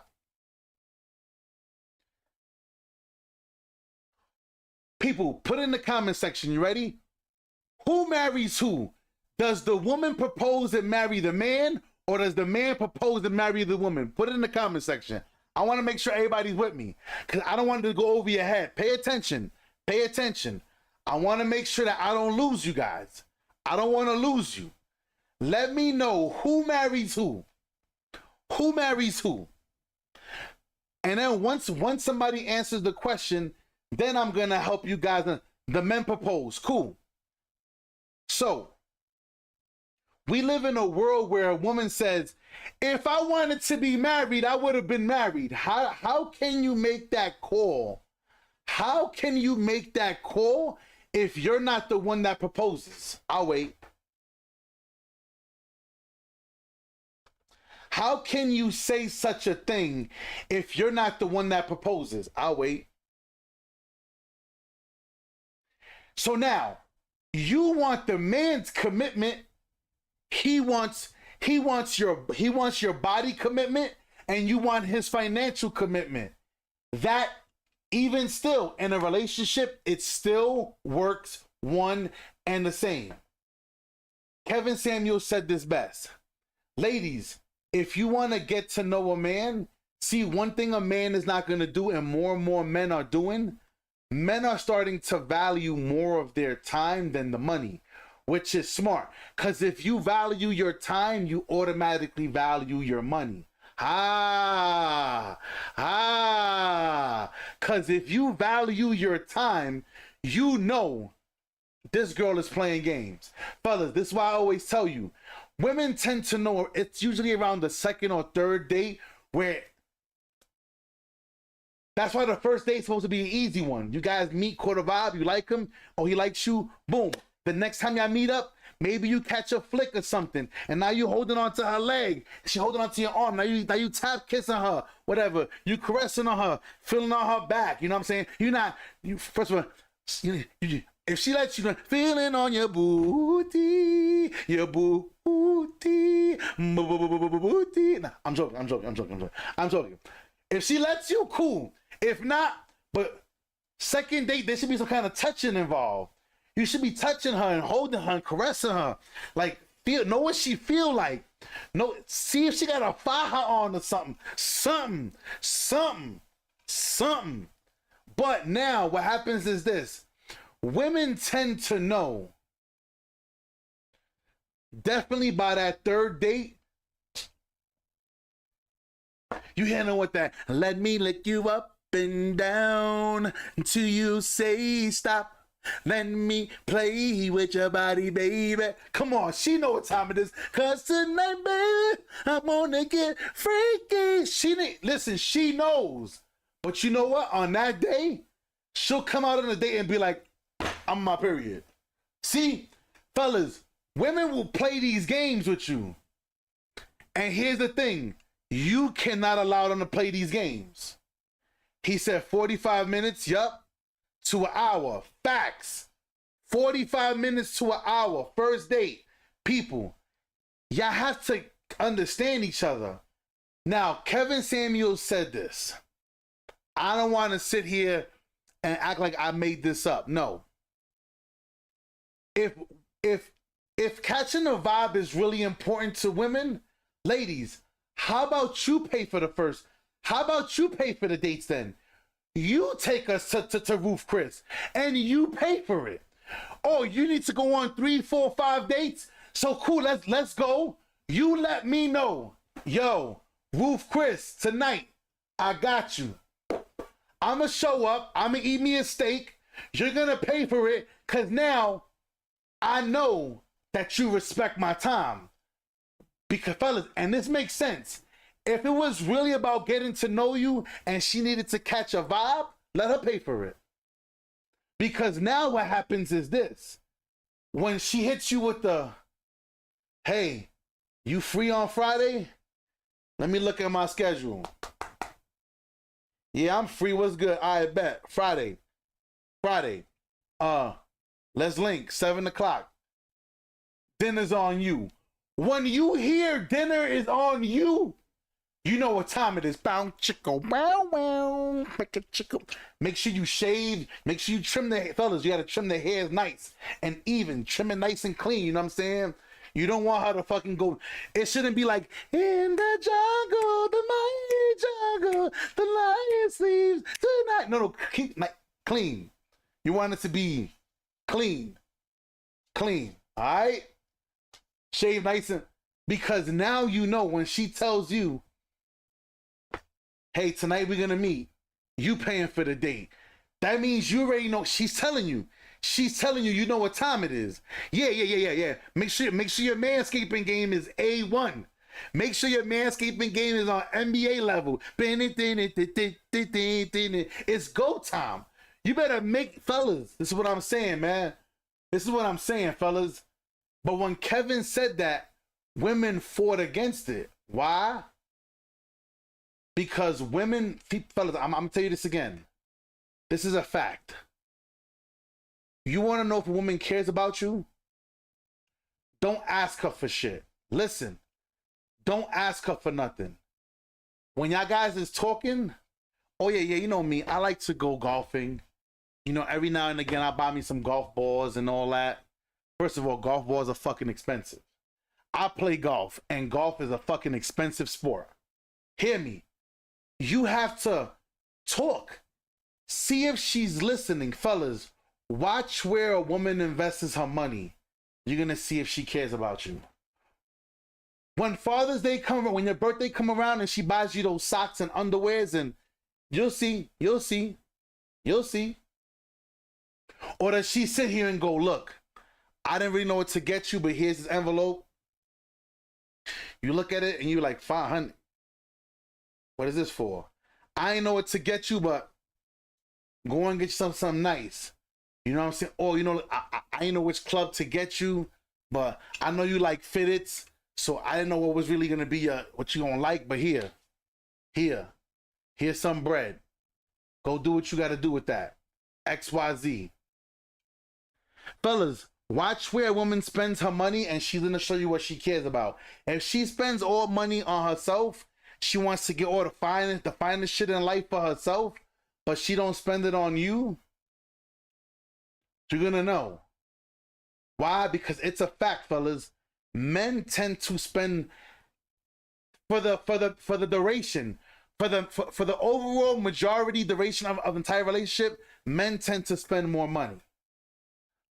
People, put in the comment section. You ready? Who marries who? Does the woman propose and marry the man, or does the man propose and marry the woman? Put it in the comment section. I want to make sure everybody's with me, because I don't want it to go over your head. Pay attention. Pay attention. I want to make sure that I don't lose you guys. I don't want to lose you. Let me know who marries who. Who marries who? And then once somebody answers the question, then I'm going to help you guys. The men propose. Cool. So, we live in a world where a woman says, if I wanted to be married, I would have been married. How can you make that call? How can you make that call if you're not the one that proposes? I'll wait. How can you say such a thing if you're not the one that proposes? I'll wait. So now, you want the man's commitment. He wants your body commitment, and you want his financial commitment. That, even still, in a relationship, it still works one and the same. Kevin Samuels said this best. Ladies, if you want to get to know a man, see, one thing a man is not going to do, and more men are doing, men are starting to value more of their time than the money, which is smart. Because if you value your time, you automatically value your money. Because if you value your time, you know this girl is playing games. Fellas, this is why I always tell you, women tend to know it's usually around the second or third date where that's why the first date is supposed to be an easy one. You guys meet, caught a vibe, you like him, or he likes you, boom. The next time y'all meet up, maybe you catch a flick or something, and now you holding on to her leg, she holding on to your arm, now you tap kissing her, whatever, you caressing on her, feeling on her back, you know what I'm saying? First of all, if she lets you, feeling on your booty, nah, I'm joking. If she lets you, cool. If not, but second date, there should be some kind of touching involved. You should be touching her and holding her and caressing her. Like, know what she feel like. See if she got a faja on or something. Something. But now what happens is this. Women tend to know, definitely by that third date, you handle with that, let me lick you up and down until you say stop. Let me play with your body, baby. Come on, she know what time it is. Cause tonight, baby, I wanna get freaky. She knows. But you know what? On that day, she'll come out on a date and be like, I'm my period. See, fellas, women will play these games with you. And here's the thing. You cannot allow them to play these games. He said 45 minutes, yup, to an hour. Facts. 45 minutes to an hour. First date. People, y'all have to understand each other. Now, Kevin Samuels said this. I don't want to sit here and act like I made this up. No. If catching a vibe is really important to women, ladies, how about you pay for the first? How about you pay for the dates then? You take us to Roof Chris and you pay for it. Oh, you need to go on 3, 4, 5 dates? So cool, let's go. You let me know. Yo, Roof Chris, tonight, I got you. I'ma show up, I'ma eat me a steak. You're gonna pay for it, cause now I know that you respect my time. Because fellas, and this makes sense. If it was really about getting to know you and she needed to catch a vibe, let her pay for it. Because now what happens is this. When she hits you with the, hey, you free on Friday? Let me look at my schedule. Yeah, I'm free. What's good? I bet. Friday. Let's link. 7 o'clock. Dinner's on you. When you hear dinner is on you, you know what time it is. Bow, chicka, wow, wow. Make sure you shave. Make sure you trim the hair. Fellas, you got to trim the hair nice and even. Trim it nice and clean. You know what I'm saying? You don't want her to fucking go. It shouldn't be like, in the jungle, the mighty jungle, the lion sleeps tonight. No, keep clean. You want it to be clean. All right? Shave nice and, because now you know when she tells you, hey, tonight we're gonna meet, you paying for the date. That means you already know. She's telling you, you know what time it is. Yeah. Make sure your manscaping game is A1. Make sure your manscaping game is on NBA level. It's go time. You better make, fellas, this is what I'm saying, man. This is what I'm saying, fellas. But when Kevin said that, women fought against it. Why? Because women, fellas, I'm going to tell you this again. This is a fact. You want to know if a woman cares about you? Don't ask her for shit. Listen, don't ask her for nothing. When y'all guys is talking, oh yeah, you know me, I like to go golfing. You know, every now and again, I buy me some golf balls and all that. First of all, golf balls are fucking expensive. I play golf, and golf is a fucking expensive sport. Hear me. You have to talk. See if she's listening. Fellas, watch where a woman invests her money. You're going to see if she cares about you. When Father's Day comes, when your birthday come around and she buys you those socks and underwears, and you'll see. Or does she sit here and go, look, I didn't really know what to get you, but here's this envelope. You look at it and you're like, 500. What is this for? I ain't know what to get you, but go and get yourself something nice. You know what I'm saying? Or, you know, I ain't know which club to get you, but I know you like fitteds, so I didn't know what was really going to be what you going to like, but here's some bread. Go do what you got to do with that. XYZ. Fellas, watch where a woman spends her money, and she's going to show you what she cares about. If she spends all money on herself, she wants to get all the finest shit in life for herself, but she don't spend it on you, you're going to know. Why? Because it's a fact, fellas. Men tend to spend for the duration, for the overall majority duration of entire relationship, men tend to spend more money.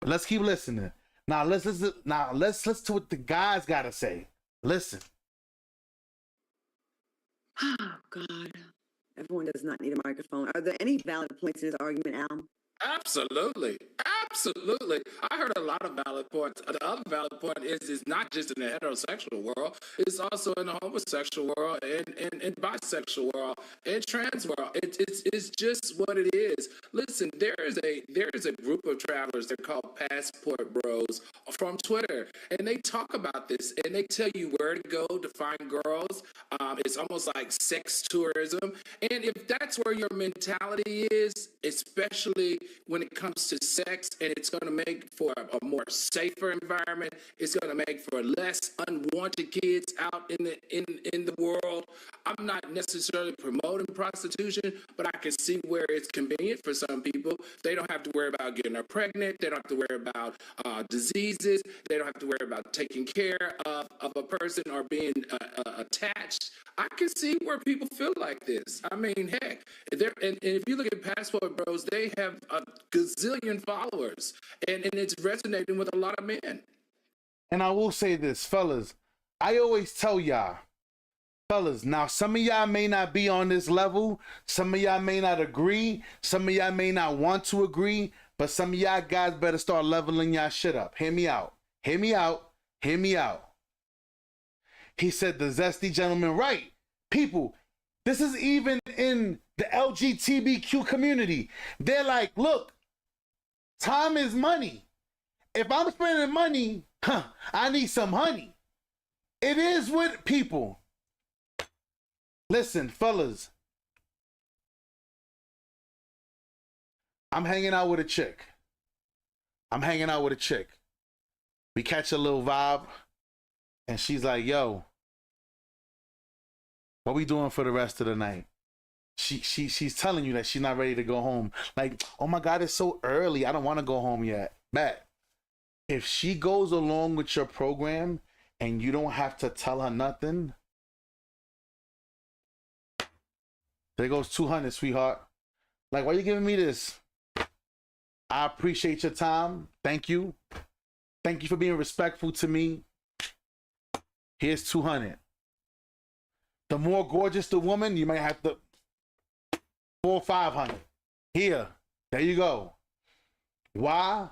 But let's keep listening. Now let's listen. Now let's listen to what the guys gotta say. Listen. Oh, God. Everyone does not need a microphone. Are there any valid points in this argument, Al? Absolutely. Absolutely. I heard a lot of valid points. The other valid point is it's not just in the heterosexual world, it's also in the homosexual world and bisexual world and trans world. It's just what it is. Listen, there is a group of travelers, they're called Passport Bros from Twitter, and they talk about this and they tell you where to go to find girls. It's almost like sex tourism. And if that's where your mentality is, especially when it comes to sex, and it's going to make for a more safer environment, it's going to make for less unwanted kids out in the world. I'm not necessarily promoting prostitution, but I can see where it's convenient for some people. They don't have to worry about getting her pregnant. They don't have to worry about diseases. They don't have to worry about taking care of a person or being attached. I can see where people feel like this. I mean, heck, and if you look at Passport Bros, they have a gazillion followers, and it's resonating with a lot of men. And I will say this, fellas, I always tell y'all, fellas, now some of y'all may not be on this level, some of y'all may not agree, some of y'all may not want to agree, but some of y'all guys better start leveling y'all shit up. Hear me out. Hear me out. Hear me out. He said the zesty gentleman right. People, this is even in the LGBTQ community. They're like, look, time is money. If I'm spending money, I need some honey. It is with people. Listen, fellas, I'm hanging out with a chick. We catch a little vibe, and she's like, yo, what we doing for the rest of the night? She's telling you that she's not ready to go home. Like, oh my God, it's so early. I don't want to go home yet. Bet. If she goes along with your program and you don't have to tell her nothing, there goes 200, sweetheart. Like, why are you giving me this? I appreciate your time. Thank you. Thank you for being respectful to me. Here's 200. The more gorgeous the woman, you might have to 400 or 500. Here, there you go. Why?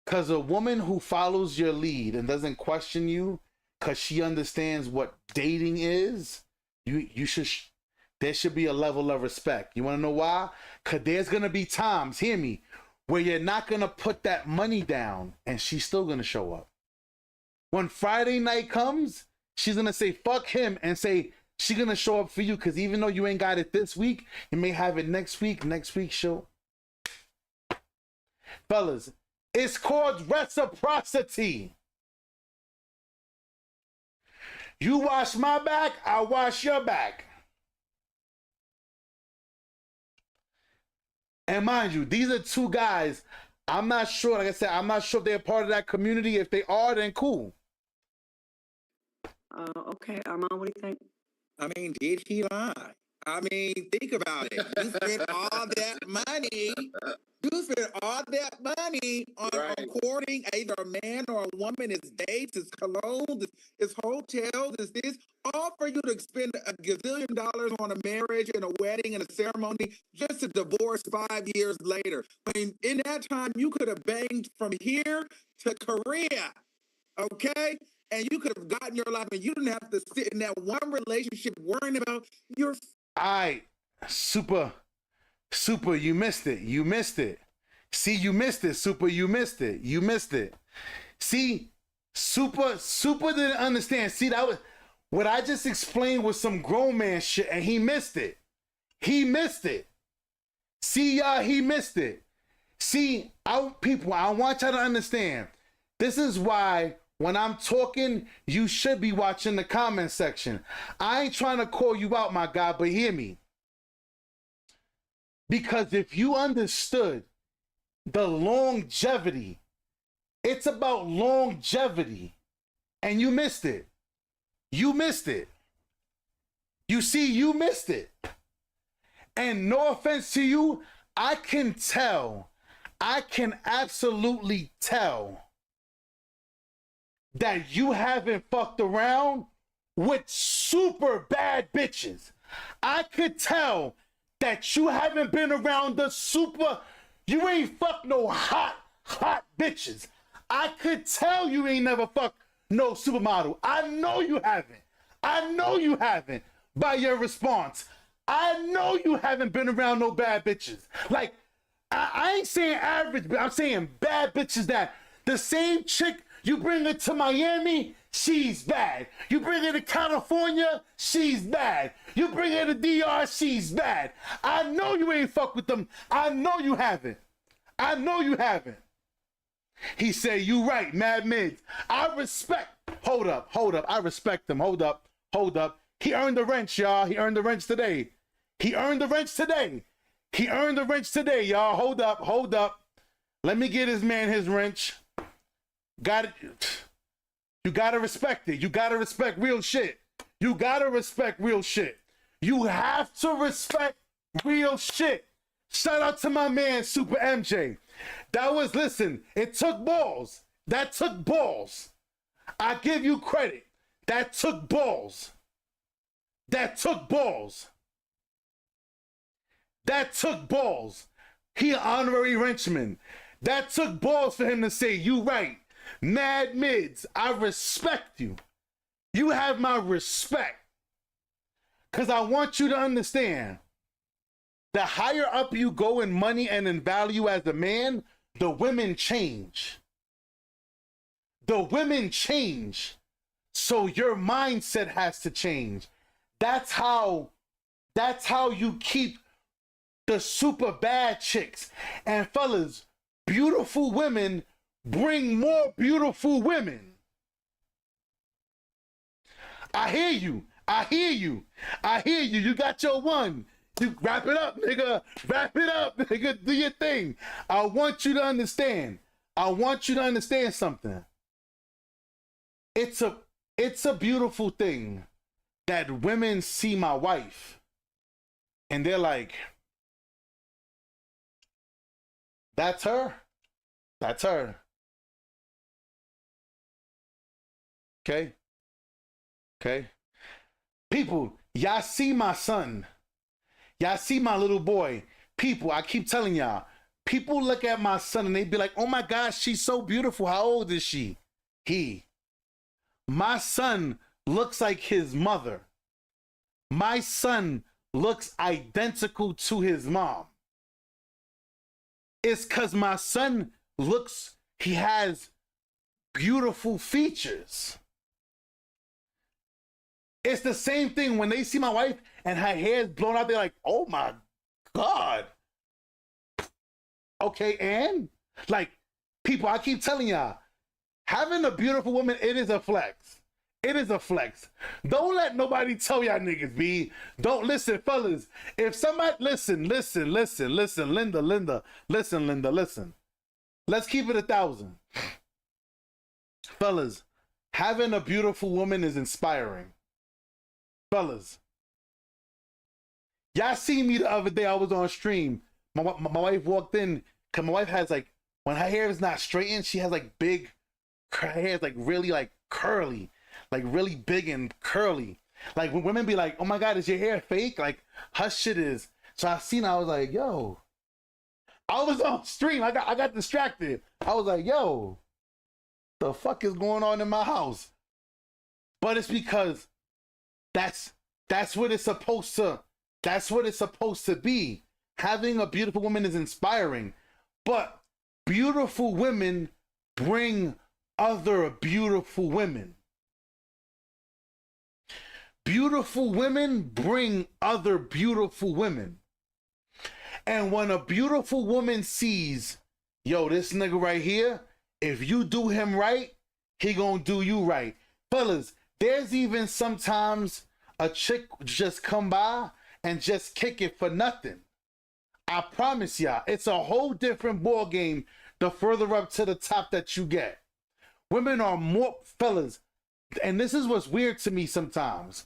Because a woman who follows your lead and doesn't question you, because she understands what dating is, there should be a level of respect. You want to know why? Because there's going to be times, hear me, where you're not going to put that money down and she's still going to show up. When Friday night comes, she's going to say, fuck him, and say, she's going to show up for you, because even though you ain't got it this week, you may have it next week. Next week, show. Fellas, it's called reciprocity. You wash my back, I wash your back. And mind you, these are two guys. I'm not sure, like I said, I'm not sure if they're part of that community. If they are, then cool. Okay, Armand, what do you think? I mean, did he lie? I mean, think about it. You spent all that money. You spent all that money on courting either a man or a woman. It's dates, it's cologne, it's hotels, it's this. All for you to spend a gazillion dollars on a marriage and a wedding and a ceremony just to divorce 5 years later. I mean, in that time, you could have banged from here to Korea, okay? And you could have gotten your life, and you didn't have to sit in that one relationship worrying about your... All right, super, you missed it. See, you missed it, super, you missed it. See, super didn't understand. See, that was, what I just explained was some grown man shit, and he missed it. See, y'all, he missed it. See, people, I want y'all to understand. This is why when I'm talking, you should be watching the comment section. I ain't trying to call you out, my guy, but hear me. Because if you understood the longevity, it's about longevity, and you missed it. You see, you missed it. And no offense to you, I can absolutely tell that you haven't fucked around with super bad bitches. I could tell that you haven't been around you ain't fucked no hot bitches. I could tell you ain't never fucked no supermodel. I know you haven't. By your response. I know you haven't been around no bad bitches. Like, I ain't saying average, but I'm saying bad bitches that the same chick, you bring her to Miami, she's bad. You bring her to California, she's bad. You bring her to DR, she's bad. I know you ain't fuck with them. I know you haven't. He said, you right, Mad Mids. Hold up. I respect him. Hold up. He earned the wrench, y'all. He earned the wrench today, y'all. Hold up. Let me get his man his wrench. Got it. You gotta respect it. You gotta respect real shit. You have to respect real shit. Shout out to my man, Super MJ. It took balls. That took balls. I give you credit. That took balls. He an honorary wrenchman. That took balls for him to say, you right. Mad Mids, I respect you. You have my respect. Because I want you to understand, the higher up you go in money and in value as a man, the women change. So your mindset has to change. That's how you keep the super bad chicks. And fellas, beautiful women bring more beautiful women. I hear you. You got your one. You wrap it up, nigga. Do your thing. I want you to understand something. It's a beautiful thing that women see my wife and they're like, that's her. Okay. People, y'all see my son. Y'all see my little boy. People, I keep telling y'all, people look at my son and they be like, oh my gosh, she's so beautiful. How old is she? My son looks like his mother. My son looks identical to his mom. It's because my son he has beautiful features. It's the same thing when they see my wife and her hair is blown out, they're like, oh my God. Okay, and like, people, I keep telling y'all, having a beautiful woman, it is a flex. Don't let nobody tell y'all niggas, B. Don't listen, fellas. If somebody, listen, Linda. Let's keep it 1,000. Fellas, having a beautiful woman is inspiring. Fellas, y'all see me the other day, I was on stream. My wife walked in, because my wife has like, when her hair is not straightened, she has like her hair is like really like curly, like really big and curly. Like when women be like, oh my God, is your hair fake? Like her shit is. So I seen, I was like, yo. I was on stream, I got distracted. I was like, yo, the fuck is going on in my house? But it's because that's what it's supposed to be. Having a beautiful woman is inspiring, but beautiful women bring other beautiful women. Beautiful women bring other beautiful women. And when a beautiful woman sees, yo, this nigga right here, if you do him right, he gonna do you right. Fellas, there's even sometimes a chick just come by and just kick it for nothing. I promise y'all, it's a whole different ball game the further up to the top that you get. Women are more, fellas, and this is what's weird to me sometimes.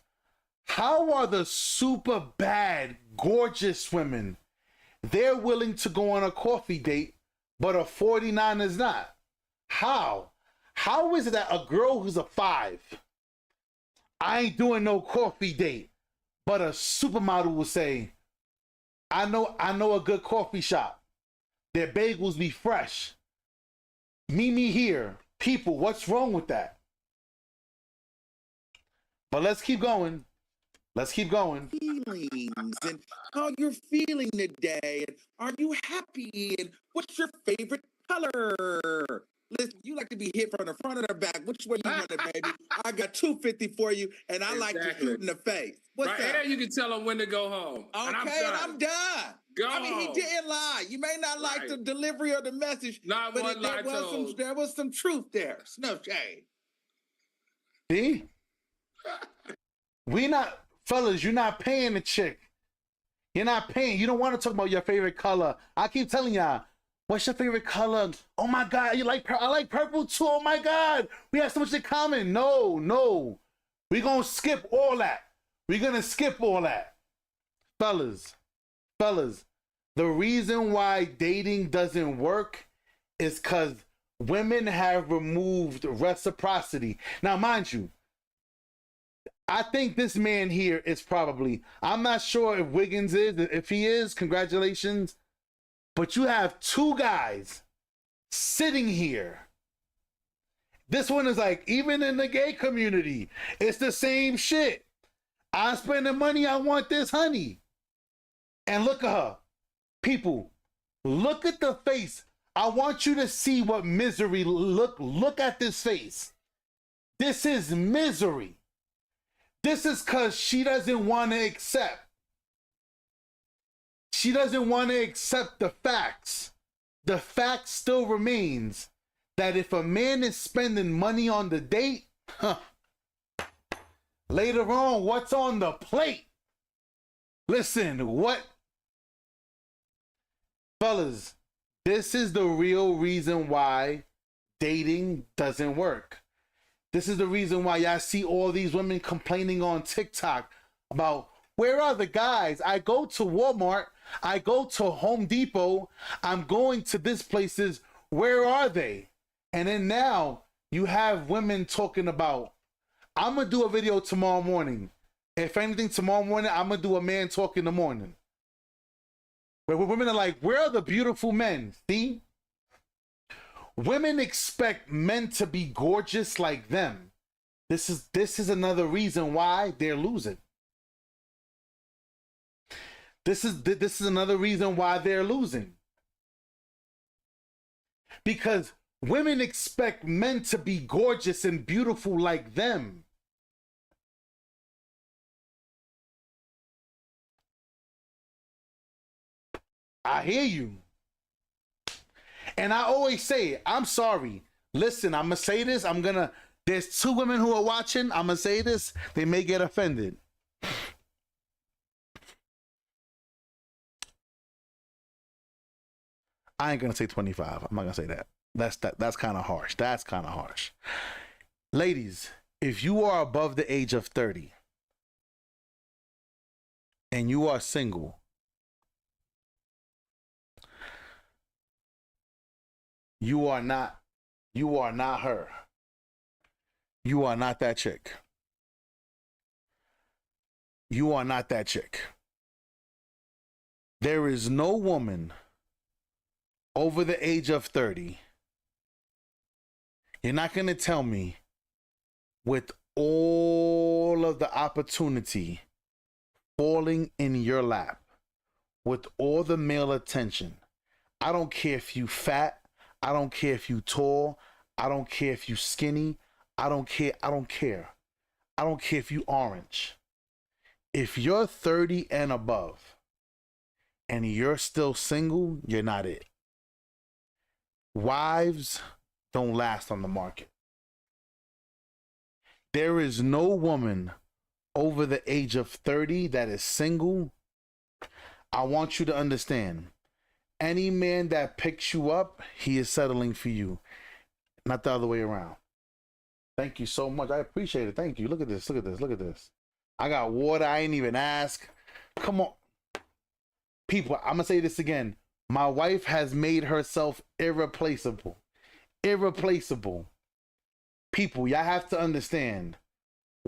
How are the super bad gorgeous women. They're willing to go on a coffee date, but a 49 is not. How? How is it that a girl who's a 5, I ain't doing no coffee date, but a supermodel will say, I know a good coffee shop. Their bagels be fresh. Meet me here. People, what's wrong with that? But let's keep going. Let's keep going. Feelings and how you're feeling today. And are you happy? And what's your favorite color? Listen, you like to be hit from the front or the back. Which way you want it, baby? I got 250 for you, and I like to shoot in the face. What's right up? here, you can tell him when to go home. Okay, and I'm done. Go I mean, he home. didn't lie. You may not like Right. the delivery of the message, Not but one lie told. there was some truth there. No shade. See? We not, fellas, you're not paying the chick. You're not paying. You don't want to talk about your favorite color. I keep telling y'all, what's your favorite color? Oh my God, you like I like purple too. Oh my God, we have so much in common. No. We're going to skip all that. We're going to skip all that. Fellas, the reason why dating doesn't work is because women have removed reciprocity. Now, mind you, I think this man here is probably, I'm not sure if Wiggins is. If he is, congratulations. But you have 2 guys sitting here. This one is like, even in the gay community, it's the same shit. I'm spending money, I want this honey. And look at her. People, look at the face. I want you to see what misery, look at this face. This is misery. This is because she doesn't want to accept. She doesn't want to accept the facts. The fact still remains that if a man is spending money on the date, later on, what's on the plate? Listen, fellas, this is the real reason why dating doesn't work. This is the reason why y'all see all these women complaining on TikTok about, where are the guys? I go to Walmart, I go to Home Depot, I'm going to this places, where are they? And then now you have women talking about, I'm gonna do a video tomorrow morning. If anything, tomorrow morning, I'm gonna do a man talk in the morning. Where women are like, where are the beautiful men? See? Women expect men to be gorgeous like them. This is another reason why they're losing. This is another reason why they're losing. Because women expect men to be gorgeous and beautiful like them. I hear you. And I always say, I'm sorry. Listen, I'm going to say this. There's 2 women who are watching. I'm going to say this. They may get offended. I ain't going to say 25. I'm not going to say that. That's kind of harsh. That's kind of harsh. Ladies, if you are above the age of 30 and you are single, you are not her. You are not that chick. You are not that chick. There is no woman over the age of 30. You're not going to tell me, with all of the opportunity falling in your lap, with all the male attention, I don't care if you fat, I don't care if you tall, I don't care if you skinny, I don't care if you orange. If you're 30 and above and you're still single, you're not it. Wives don't last on the market. There is no woman over the age of 30 that is single. I want you to understand, any man that picks you up, he is settling for you, not the other way around. Thank you so much. I appreciate it. Thank you. Look at this. Look at this. Look at this. I got water. I ain't even ask. Come on. People, I'm gonna say this again. My wife has made herself irreplaceable. Irreplaceable. People, y'all have to understand.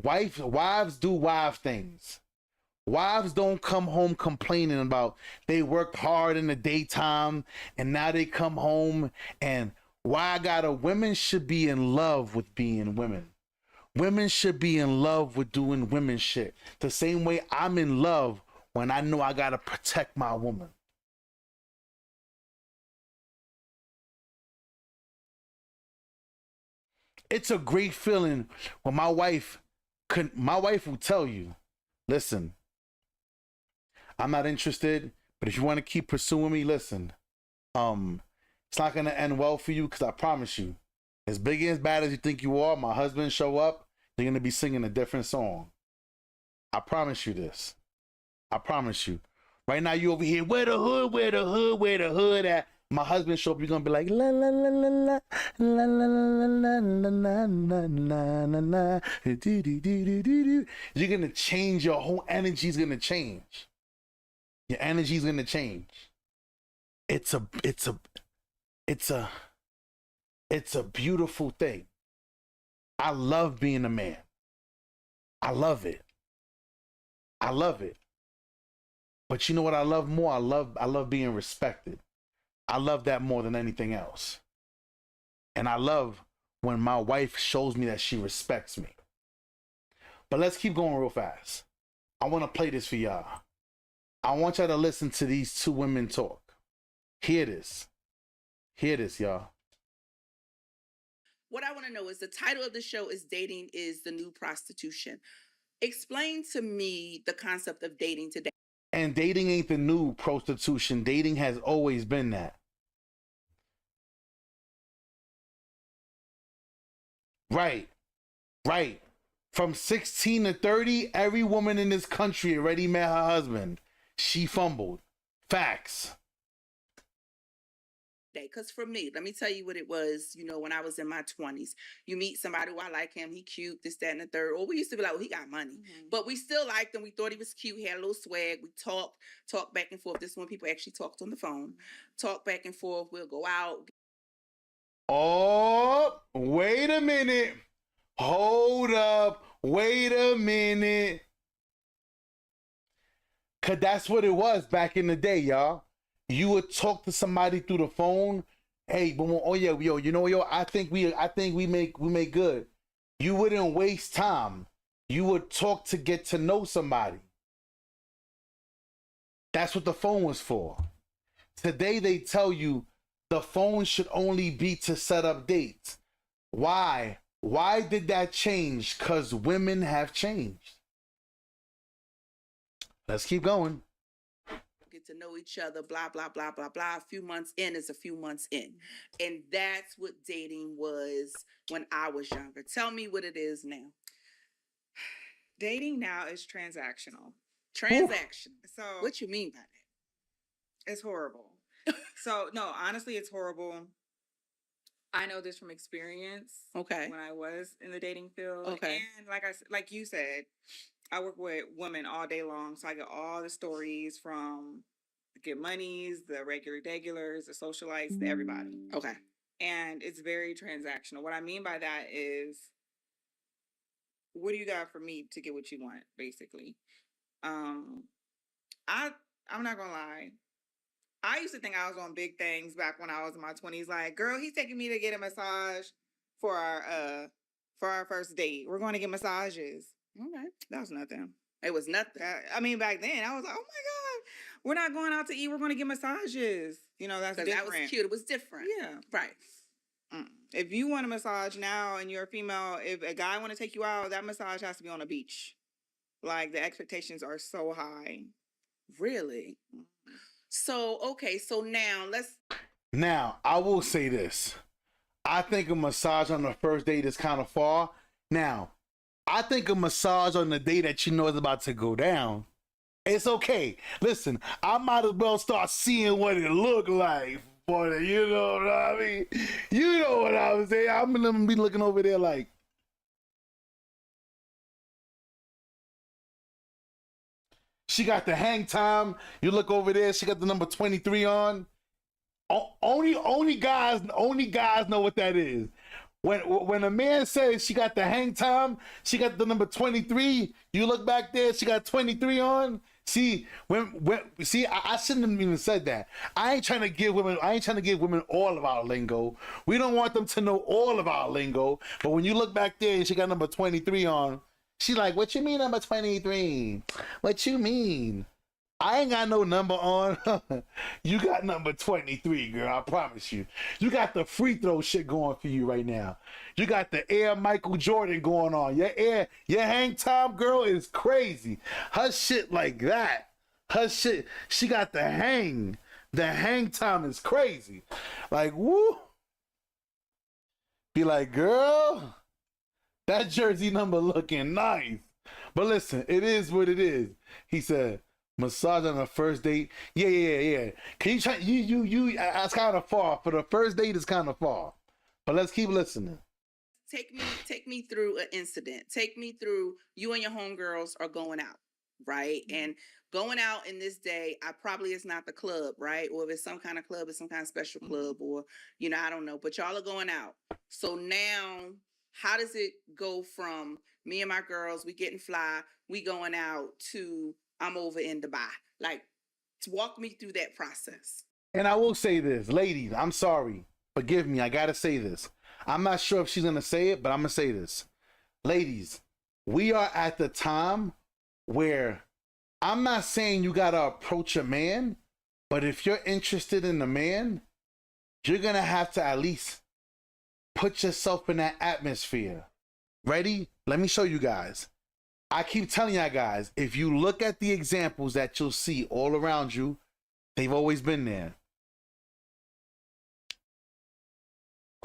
Wives do wife things. Wives don't come home complaining about they worked hard in the daytime and now they come home and women should be in love with being women. Women should be in love with doing women shit. The same way I'm in love when I know I gotta protect my woman. It's a great feeling when my wife will tell you, listen, I'm not interested, but if you want to keep pursuing me, listen, it's not gonna end well for you, because I promise you, as big and as bad as you think you are, my husband show up, you're gonna be singing a different song. I promise you this. I promise you. Right now you over here, where the hood at? My husband show up, you're gonna be like la la la la la la la la la la la la la. You're gonna change, your whole energy's gonna change. Your energy's gonna change. It's a beautiful thing. I love being a man. I love it. I love it. But you know what I love more? I love being respected. I love that more than anything else. And I love when my wife shows me that she respects me. But let's keep going real fast. I want to play this for y'all. I want y'all to listen to these two women talk. Hear this. Hear this, y'all. What I want to know is, the title of the show is Dating is the New Prostitution. Explain to me the concept of dating today. And dating ain't the new prostitution. Dating has always been that. Right. Right. From 16 to 30, every woman in this country already met her husband. She fumbled. Facts. Because for me, let me tell you what it was, when I was in my 20s. You meet somebody who I like him, he cute, this, that, and the third. Or we used to be like, well, he got money. Mm-hmm. But we still liked him. We thought he was cute. He had a little swag. We talked back and forth. This is when people actually talked on the phone. Talk back and forth. We'll go out. Oh, wait a minute. Hold up. Wait a minute. Because that's what it was back in the day, y'all. You would talk to somebody through the phone. Hey, but I think we make good. You wouldn't waste time. You would talk to get to know somebody. That's what the phone was for. Today they tell you the phone should only be to set up dates. Why? Why did that change? Because women have changed. Let's keep going. Get to know each other, blah, blah, blah, blah, blah. A few months in is a few months in. And that's what dating was when I was younger. Tell me what it is now. Dating now is transactional. Transactional. So what you mean by that? It's horrible. So no, honestly, it's horrible. I know this from experience. Okay. When I was in the dating field. Okay. And like you said, I work with women all day long, so I get all the stories from the get monies, the regulars, the socialites, the everybody. Okay. And it's very transactional. What I mean by that is, what do you got for me to get what you want, basically? I'm not gonna lie. I used to think I was on big things back when I was in my 20s. Like, girl, he's taking me to get a massage for our first date. We're going to get massages. Okay, that was nothing. It was nothing. I mean, back then, I was like, oh my God, we're not going out to eat. We're going to get massages. That's different. That was cute. It was different. Yeah. Right. If you want a massage now and you're a female, if a guy want to take you out, that massage has to be on a beach. Like, the expectations are so high. Really? So, okay, so Now, I will say this. I think a massage on the first date is kind of far. Now, I think a massage on the day that you know is about to go down, it's okay. Listen, I might as well start seeing what it look like. Boy, you know what I mean? You know what I'm saying? I'm going to be looking over there like, She got the hang time. You look over there, she got the number 23 on. Only guys know what that is. When a man says she got the hang time, she got the number 23. You look back there, she got 23 on. See, I shouldn't have even said that. I ain't trying to give women all of our lingo. We don't want them to know all of our lingo. But when you look back there and she got number 23 on, she like, what you mean number 23? What you mean? I ain't got no number on. You got number 23, girl. I promise you. You got the free throw shit going for you right now. You got the Air Michael Jordan going on. Your hang time, girl, is crazy. Her shit like that. Her shit, she got the hang. The hang time is crazy. Like, woo. Be like, girl, that jersey number looking nice. But listen, it is what it is. He said, massage on a first date. Yeah. Can you try? You. That's kind of far. For the first date, it's kind of far. But let's keep listening. Take me through an incident. Take me through you and your homegirls are going out, right? And going out in this day, is not the club, right? Or if it's some kind of club, it's some kind of special club, or I don't know. But y'all are going out. So now, how does it go from me and my girls, we getting fly, we going out, to I'm over in Dubai? Like, walk me through that process. And I will say this, ladies, I'm sorry. Forgive me, I gotta say this. I'm not sure if she's gonna say it, but I'm gonna say this. Ladies, we are at the time where I'm not saying you gotta approach a man, but if you're interested in a man, you're gonna have to at least put yourself in that atmosphere. Ready? Let me show you guys. I keep telling y'all guys, if you look at the examples that you'll see all around you, they've always been there.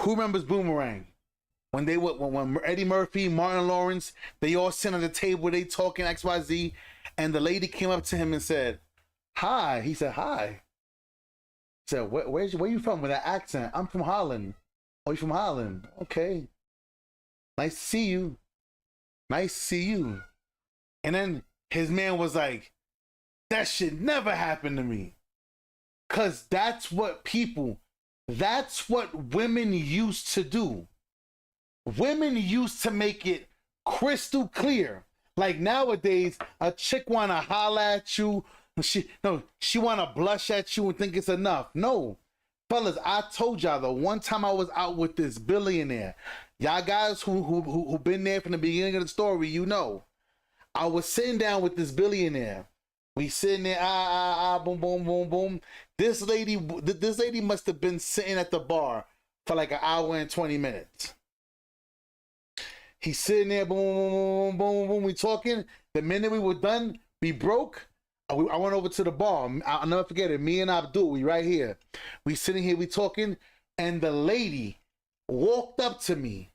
Who remembers Boomerang? When Eddie Murphy, Martin Lawrence, they all sit on the table, they talking XYZ, and the lady came up to him and said, hi. He said, hi. He said, where you from with that accent? I'm from Holland. Oh, you from Holland? Okay. Nice to see you. Nice to see you. And then his man was like, that shit never happened to me. Because that's what women used to do. Women used to make it crystal clear. Like nowadays, a chick want to holler at you. She want to blush at you and think it's enough. No. Fellas, I told y'all the one time I was out with this billionaire. Y'all guys who been there from the beginning of the story, you know. I was sitting down with this billionaire. We sitting there, boom, boom, boom, boom. This lady must have been sitting at the bar for like an hour and 20 minutes. He's sitting there, boom, boom, boom, boom. We talking. The minute we were done, we broke. I went over to the bar. I'll never forget it. Me and Abdul, we right here. We sitting here, we talking, and the lady walked up to me.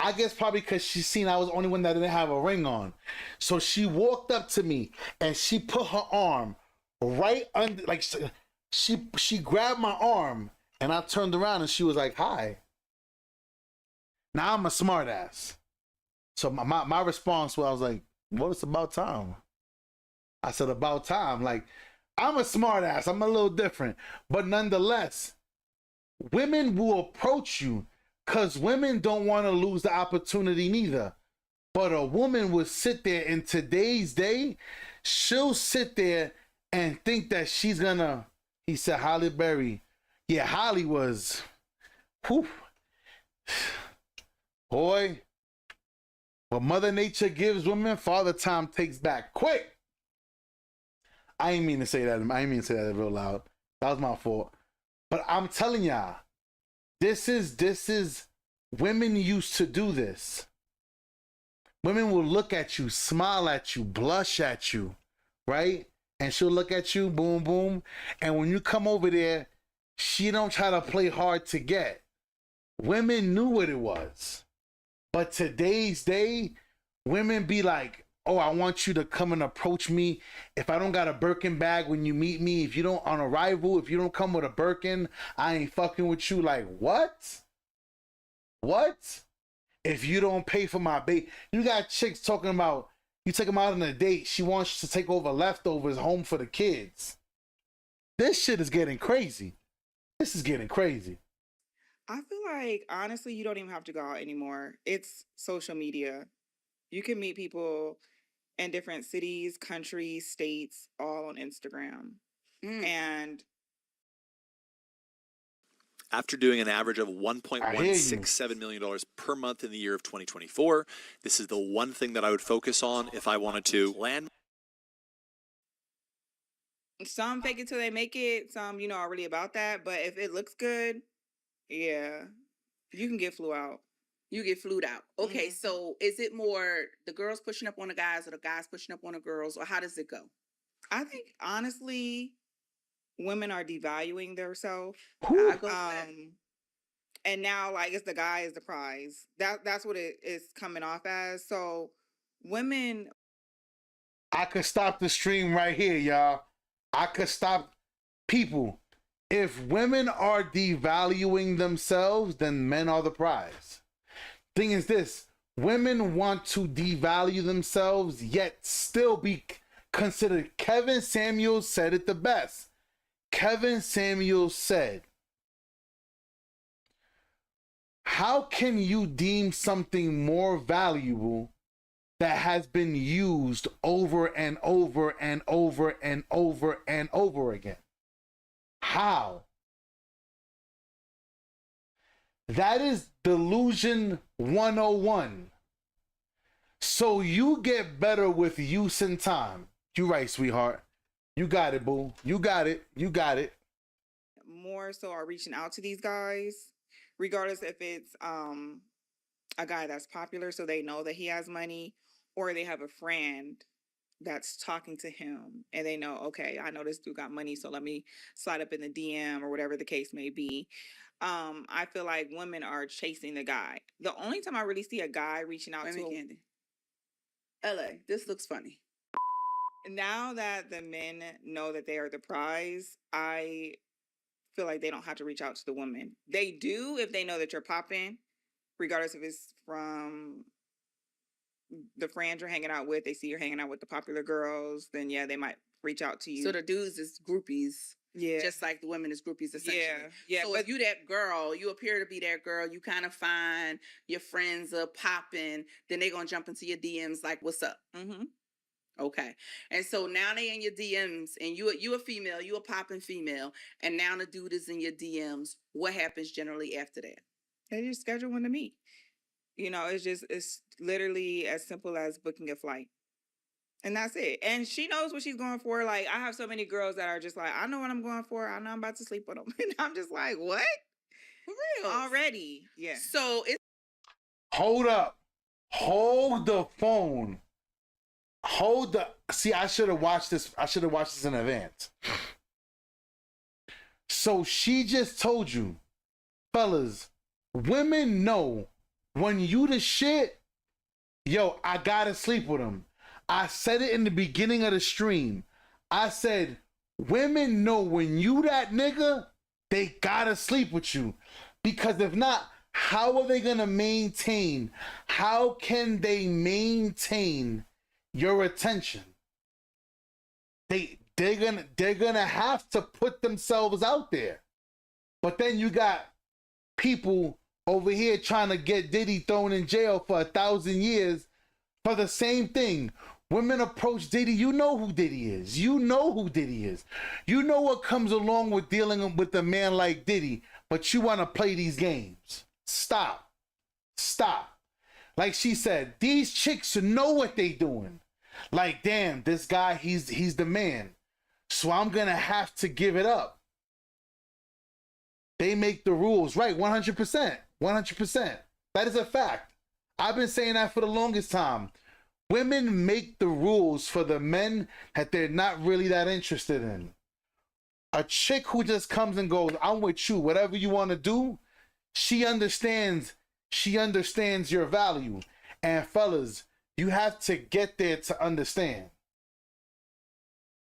I guess probably because she seen I was the only one that didn't have a ring on. So she walked up to me and she put her arm right under, like she grabbed my arm, and I turned around and she was like, hi. Now I'm a smart ass. So my response was, I was like, well, it's about time. I said, about time. Like, I'm a smart ass. I'm a little different. But nonetheless, women will approach you because women don't want to lose the opportunity neither. But a woman will sit there in today's day, she'll sit there and think that she's gonna, he said Holly Berry. Yeah, Holly was, whew. Boy, what Mother Nature gives women, Father Time takes back quick. I ain't mean to say that. I ain't mean to say that real loud. That was my fault. But I'm telling y'all, this is, women used to do this. Women will look at you, smile at you, blush at you, right? And she'll look at you, boom, boom. And when you come over there, she don't try to play hard to get. Women knew what it was. But today's day, women be like, oh, I want you to come and approach me. If I don't got a Birkin bag when you meet me, if you don't, on arrival, if you don't come with a Birkin, I ain't fucking with you. Like, what? What? If you don't pay for my bait, you got chicks talking about, You take them out on a date, she wants to take over leftovers home for the kids. This shit is getting crazy. This is getting crazy. I feel like, honestly, you don't even have to go out anymore. It's social media. You can meet people in different cities, countries, states, all on Instagram. And After doing an average of $1.167 million per month in the year of 2024, this is the one thing that I would focus on if I wanted to land. some fake it till they make it. Some, are really about that. But if it looks good, yeah, you can get flew out. You get flued out. Okay, so is it more the girls pushing up on the guys or the guys pushing up on the girls, or how does it go? I think, honestly, women are devaluing themselves. And now, like, it's the guy is the prize. That's what it is coming off as. So women... I could stop the stream right here, y'all. I could stop people. If women are devaluing themselves, then men are the prize. Thing is this, women want to devalue themselves, yet still be considered. Kevin Samuels said it the best. Kevin Samuels said, how can you deem something more valuable that has been used over and over and over and over and over again? How? That is delusion 101. So you get better with use and time. You right, sweetheart. You got it, boo. You got it. You got it. More so are reaching out to these guys, regardless if it's a guy that's popular so they know that he has money, or they have a friend that's talking to him and they know, okay, I know this dude got money, so let me slide up in the DM or whatever the case may be. I feel like women are chasing the guy. The only time I really see a guy reaching out to Candy. LA, this looks funny. Now that the men know that they are the prize, I feel like they don't have to reach out to the woman. They do if they know that you're popping, regardless if it's from the friends you're hanging out with. They see you're hanging out with the popular girls, then yeah, they might reach out to you. So the dudes is groupies. Yeah. Just like the women is groupies, essentially. Yeah. So if you that girl, you appear to be that girl, you kind of fine, your friends are popping, then they going to jump into your DMs like, what's up? Mm-hmm. Okay. And so now they in your DMs, and you a female, you a popping female, and now the dude is in your DMs. What happens generally after that? They just schedule one to meet. It's literally as simple as booking a flight. And that's it. And she knows what she's going for. Like, I have so many girls that are just like, I know what I'm going for. I know I'm about to sleep with them. And I'm just like, what? For real? Already. Yeah. So it's... Hold up. Hold the phone. See, I should have watched this. I should have watched this in advance. So she just told you, fellas, women know when you the shit, yo, I gotta sleep with him. I said it in the beginning of the stream. I said, women know when you that nigga, they gotta sleep with you. Because if not, how are they gonna maintain? How can they maintain your attention? They're gonna have to put themselves out there. But then you got people over here trying to get Diddy thrown in jail for 1,000 years for the same thing. Women approach Diddy. You know who Diddy is. You know who Diddy is. You know what comes along with dealing with a man like Diddy, but you want to play these games. Stop. Like she said, these chicks know what they doing. Like, damn, this guy, he's the man. So I'm going to have to give it up. They make the rules. Right, 100%. 100%. That is a fact. I've been saying that for the longest time. Women make the rules for the men that they're not really that interested in. A chick who just comes and goes, I'm with you, whatever you want to do, she understands your value. And fellas, you have to get there to understand.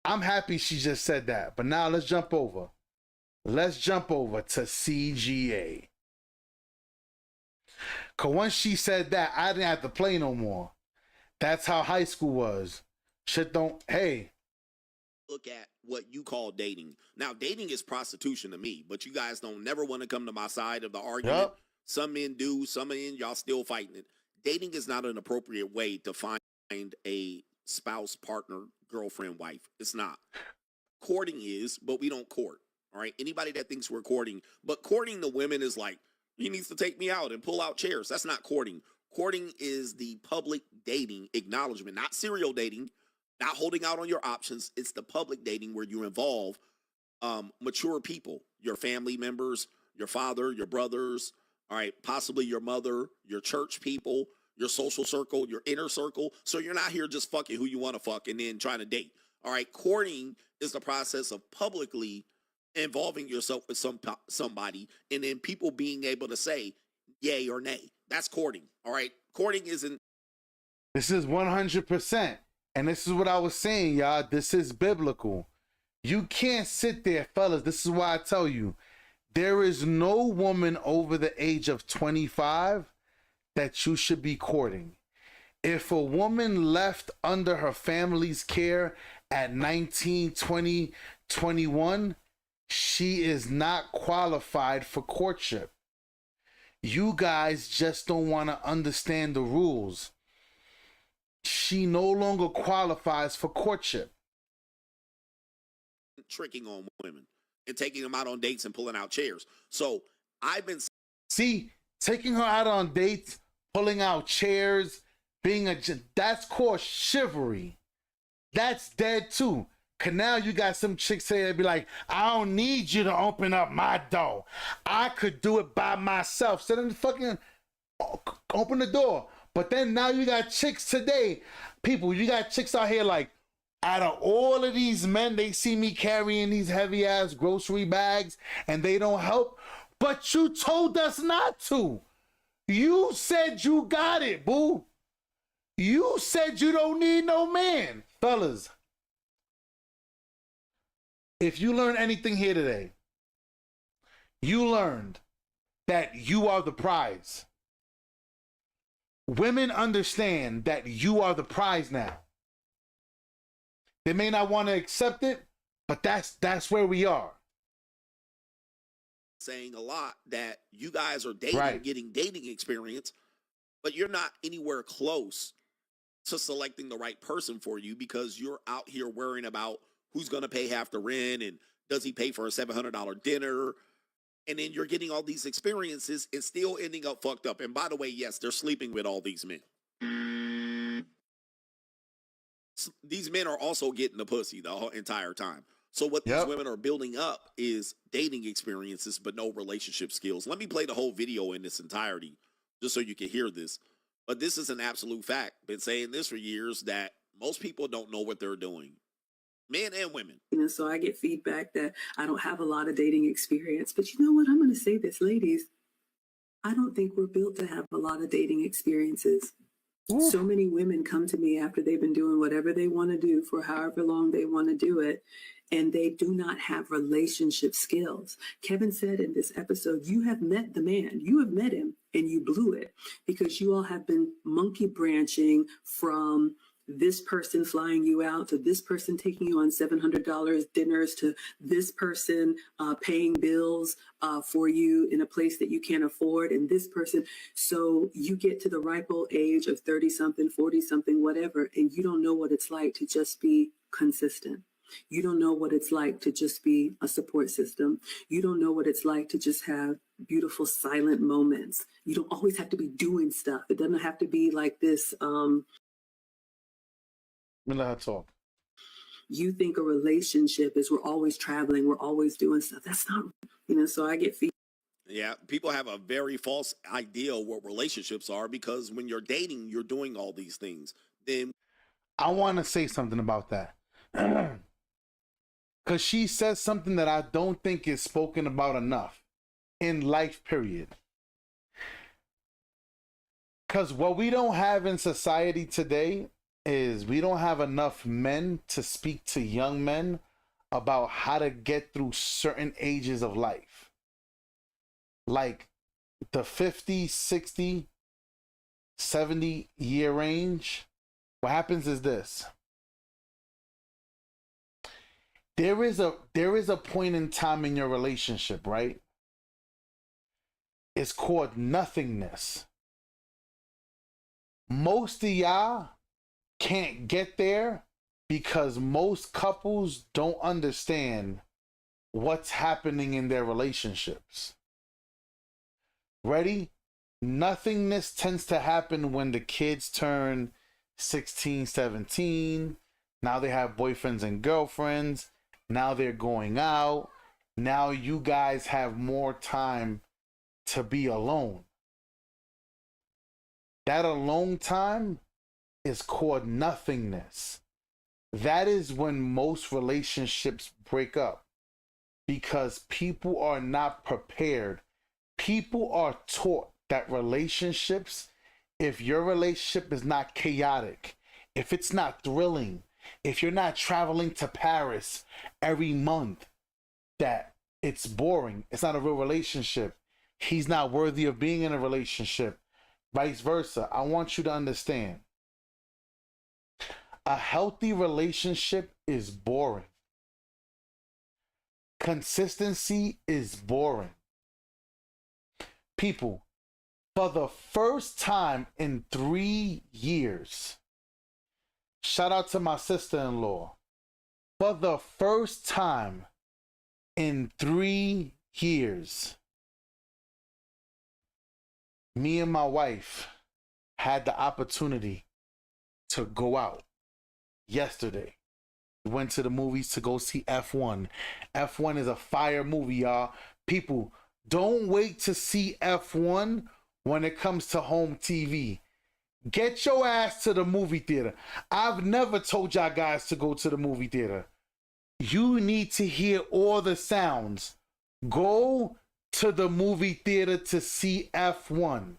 I'm happy she just said that. But now let's jump over. Let's jump over to CGA. Because once she said that, I didn't have to play no more. That's how high school was. Shit don't, hey. Look at what you call dating. Now, dating is prostitution to me, but you guys don't never want to come to my side of the argument. Yep. Some men do, some men, y'all still fighting it. Dating is not an appropriate way to find a spouse, partner, girlfriend, wife. It's not. Courting is, but we don't court. All right. Anybody that thinks we're courting, but courting the women is like, he needs to take me out and pull out chairs. That's not courting. Courting is the public dating acknowledgement, not serial dating, not holding out on your options. It's the public dating where you involve mature people, your family members, your father, your brothers, all right, possibly your mother, your church people, your social circle, your inner circle. So you're not here just fucking who you want to fuck and then trying to date. All right. Courting is the process of publicly involving yourself with somebody and then people being able to say yay or nay. That's courting. All right. Courting isn't. This is 100%. And this is what I was saying, y'all. This is biblical. You can't sit there, fellas. This is why I tell you, there is no woman over the age of 25 that you should be courting. If a woman left under her family's care at 19, 20, 21, she is not qualified for courtship. You guys just don't want to understand the rules. She no longer qualifies for courtship. Tricking on women and taking them out on dates and pulling out chairs. So I've been taking her out on dates, pulling out chairs, that's called chivalry. That's dead too. Cause now you got some chicks say they be like, I don't need you to open up my door. I could do it by myself. Sit in the fucking open the door. But then now you got chicks today, people, you got chicks out here like, out of all of these men, they see me carrying these heavy ass grocery bags and they don't help. But you told us not to. You said you got it, boo. You said you don't need no man. Fellas, if you learn anything here today, you learned that you are the prize. Women understand that you are the prize now. They may not want to accept it, but that's where we are. Saying a lot that you guys are dating, right, getting dating experience, but you're not anywhere close to selecting the right person for you because you're out here worrying about who's going to pay half the rent and does he pay for a $700 dinner? And then you're getting all these experiences and still ending up fucked up. And by the way, yes, they're sleeping with all these men. These men are also getting the pussy the whole entire time. So what these women are building up is dating experiences, but no relationship skills. Let me play the whole video in its entirety just so you can hear this. But this is an absolute fact. Been saying this for years that most people don't know what they're doing. Men and women. You know, so I get feedback that I don't have a lot of dating experience. But you know what? I'm going to say this, ladies. I don't think we're built to have a lot of dating experiences. Ooh. So many women come to me after they've been doing whatever they want to do for however long they want to do it, and they do not have relationship skills. Kevin said in this episode, you have met the man. You have met him, and you blew it because you all have been monkey branching from this person flying you out to this person taking you on $700 dinners to this person paying bills for you in a place that you can't afford, and this person. So you get to the ripe old age of 30 something, 40 something, whatever, and you don't know what it's like to just be consistent. You don't know what it's like to just be a support system. You don't know what it's like to just have beautiful silent moments. You don't always have to be doing stuff. It doesn't have to be like this. Let her talk. You think a relationship is we're always traveling, we're always doing stuff. That's not, so I get feedback. Yeah, people have a very false idea of what relationships are because when you're dating, you're doing all these things. Then I want to say something about that. Because she says something that I don't think is spoken about enough in life, period. Because what we don't have in society today is we don't have enough men to speak to young men about how to get through certain ages of life. Like the 50, 60, 70 year range What happens is this. There is a point in time in your relationship, right? It's called nothingness. Most of y'all can't get there because most couples don't understand what's happening in their relationships. Ready? Nothingness tends to happen when the kids turn 16, 17. Now they have boyfriends and girlfriends. Now they're going out. Now you guys have more time to be alone. That alone time is called nothingness. That is when most relationships break up because people are not prepared. People are taught that relationships, if your relationship is not chaotic, if it's not thrilling, if you're not traveling to Paris every month, that it's boring. It's not a real relationship. He's not worthy of being in a relationship. Vice versa. I want you to understand. A healthy relationship is boring. Consistency is boring. People, for the first time in 3 years, shout out to my sister-in-law. For the first time in 3 years, me and my wife had the opportunity to go out yesterday. We went to the movies to go see F1. F1 is a fire movie, y'all. People, don't wait to see F1 when it comes to home TV. Get your ass to the movie theater. I've never told y'all guys to go to the movie theater. You need to hear all the sounds. Go to the movie theater to see F1.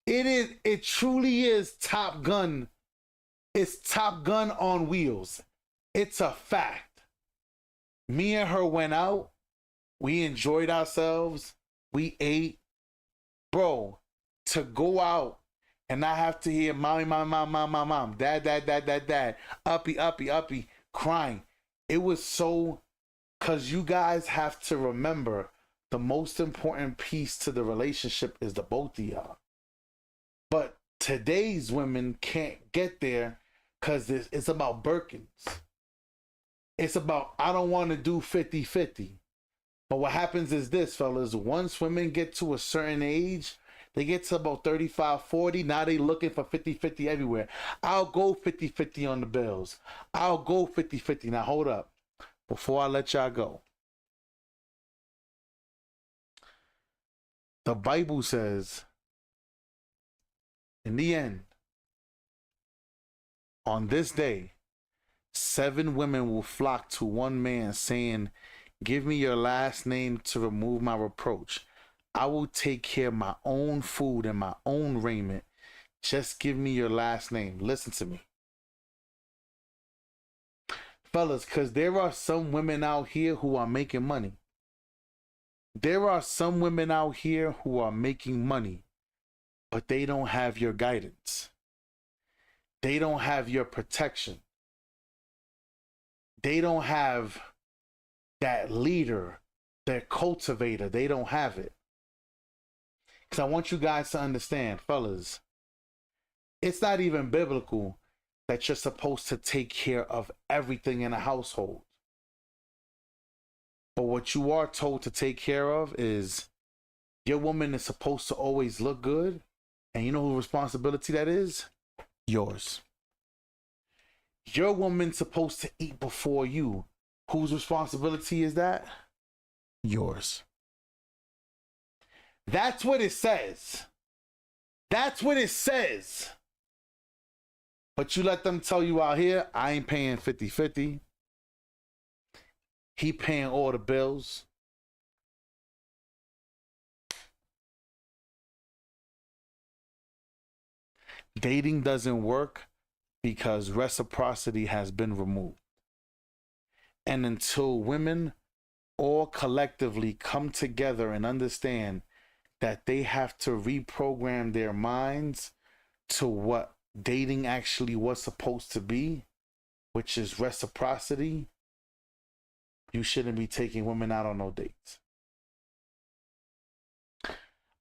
It truly is Top Gun. It's Top Gun on wheels. It's a fact. Me and her went out. We enjoyed ourselves. We ate. Bro, to go out and I have to hear mommy, mom, dad, uppy, crying. It was so, because you guys have to remember the most important piece to the relationship is the both of y'all. But today's women can't get there because it's about Birkins. It's about, I don't want to do 50-50. But what happens is this, fellas, once women get to a certain age, they get to about 35, 40, now they looking for 50-50 everywhere. I'll go 50-50 on the bills. I'll go 50-50. Now hold up. Before I let y'all go. The Bible says, in the end, on this day, 7 women will flock to one man saying, give me your last name to remove my reproach. I will take care of my own food and my own raiment. Just give me your last name. Listen to me. Fellas, because there are some women out here who are making money. There are some women out here who are making money, but they don't have your guidance. They don't have your protection. They don't have that leader, that cultivator. They don't have it. Because I want you guys to understand, fellas, it's not even biblical that you're supposed to take care of everything in a household. But what you are told to take care of is your woman is supposed to always look good. And you know whose responsibility that is? Yours. Your woman's supposed to eat before you. Whose responsibility is that? Yours. That's what it says. That's what it says. But you let them tell you out here, I ain't paying 50-50. He paying all the bills. Dating doesn't work because reciprocity has been removed. And until women all collectively come together and understand that they have to reprogram their minds to what dating actually was supposed to be, which is reciprocity, you shouldn't be taking women out on no dates.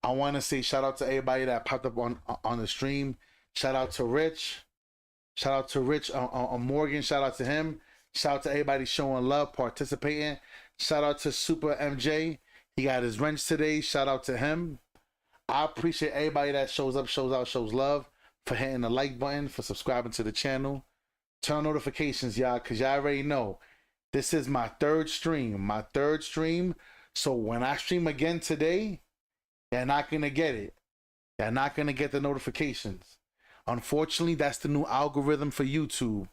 I want to say shout out to everybody that popped up on the stream. Shout out to Rich. Shout out to Rich on Morgan. Shout out to him. Shout out to everybody showing love, participating. Shout out to Super MJ. He got his wrench today. Shout out to him. I appreciate everybody that shows up, shows out, shows love, for hitting the like button, for subscribing to the channel. Turn on notifications, y'all, because y'all already know this is my third stream. So when I stream again today, you're not going to get it. You're not going to get the notifications. Unfortunately, that's the new algorithm for YouTube.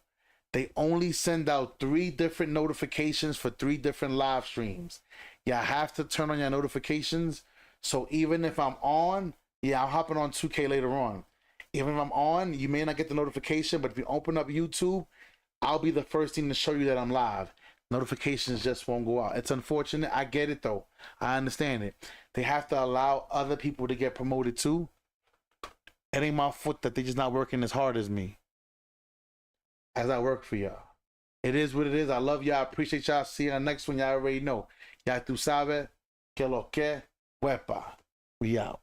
They only send out 3 different notifications for 3 different live streams. Y'all have to turn on your notifications. So even if I'm on, I'm hopping on 2K later on. Even if I'm on, you may not get the notification, but if you open up YouTube, I'll be the first thing to show you that I'm live. Notifications just won't go out. It's unfortunate. I get it though. I understand it. They have to allow other people to get promoted too. It ain't my fault that they just not working as hard as me. As I work for y'all. It is what it is. I love y'all. I appreciate y'all. See you on the next one. Y'all already know. Ya tú sabes que lo que huepa. We out.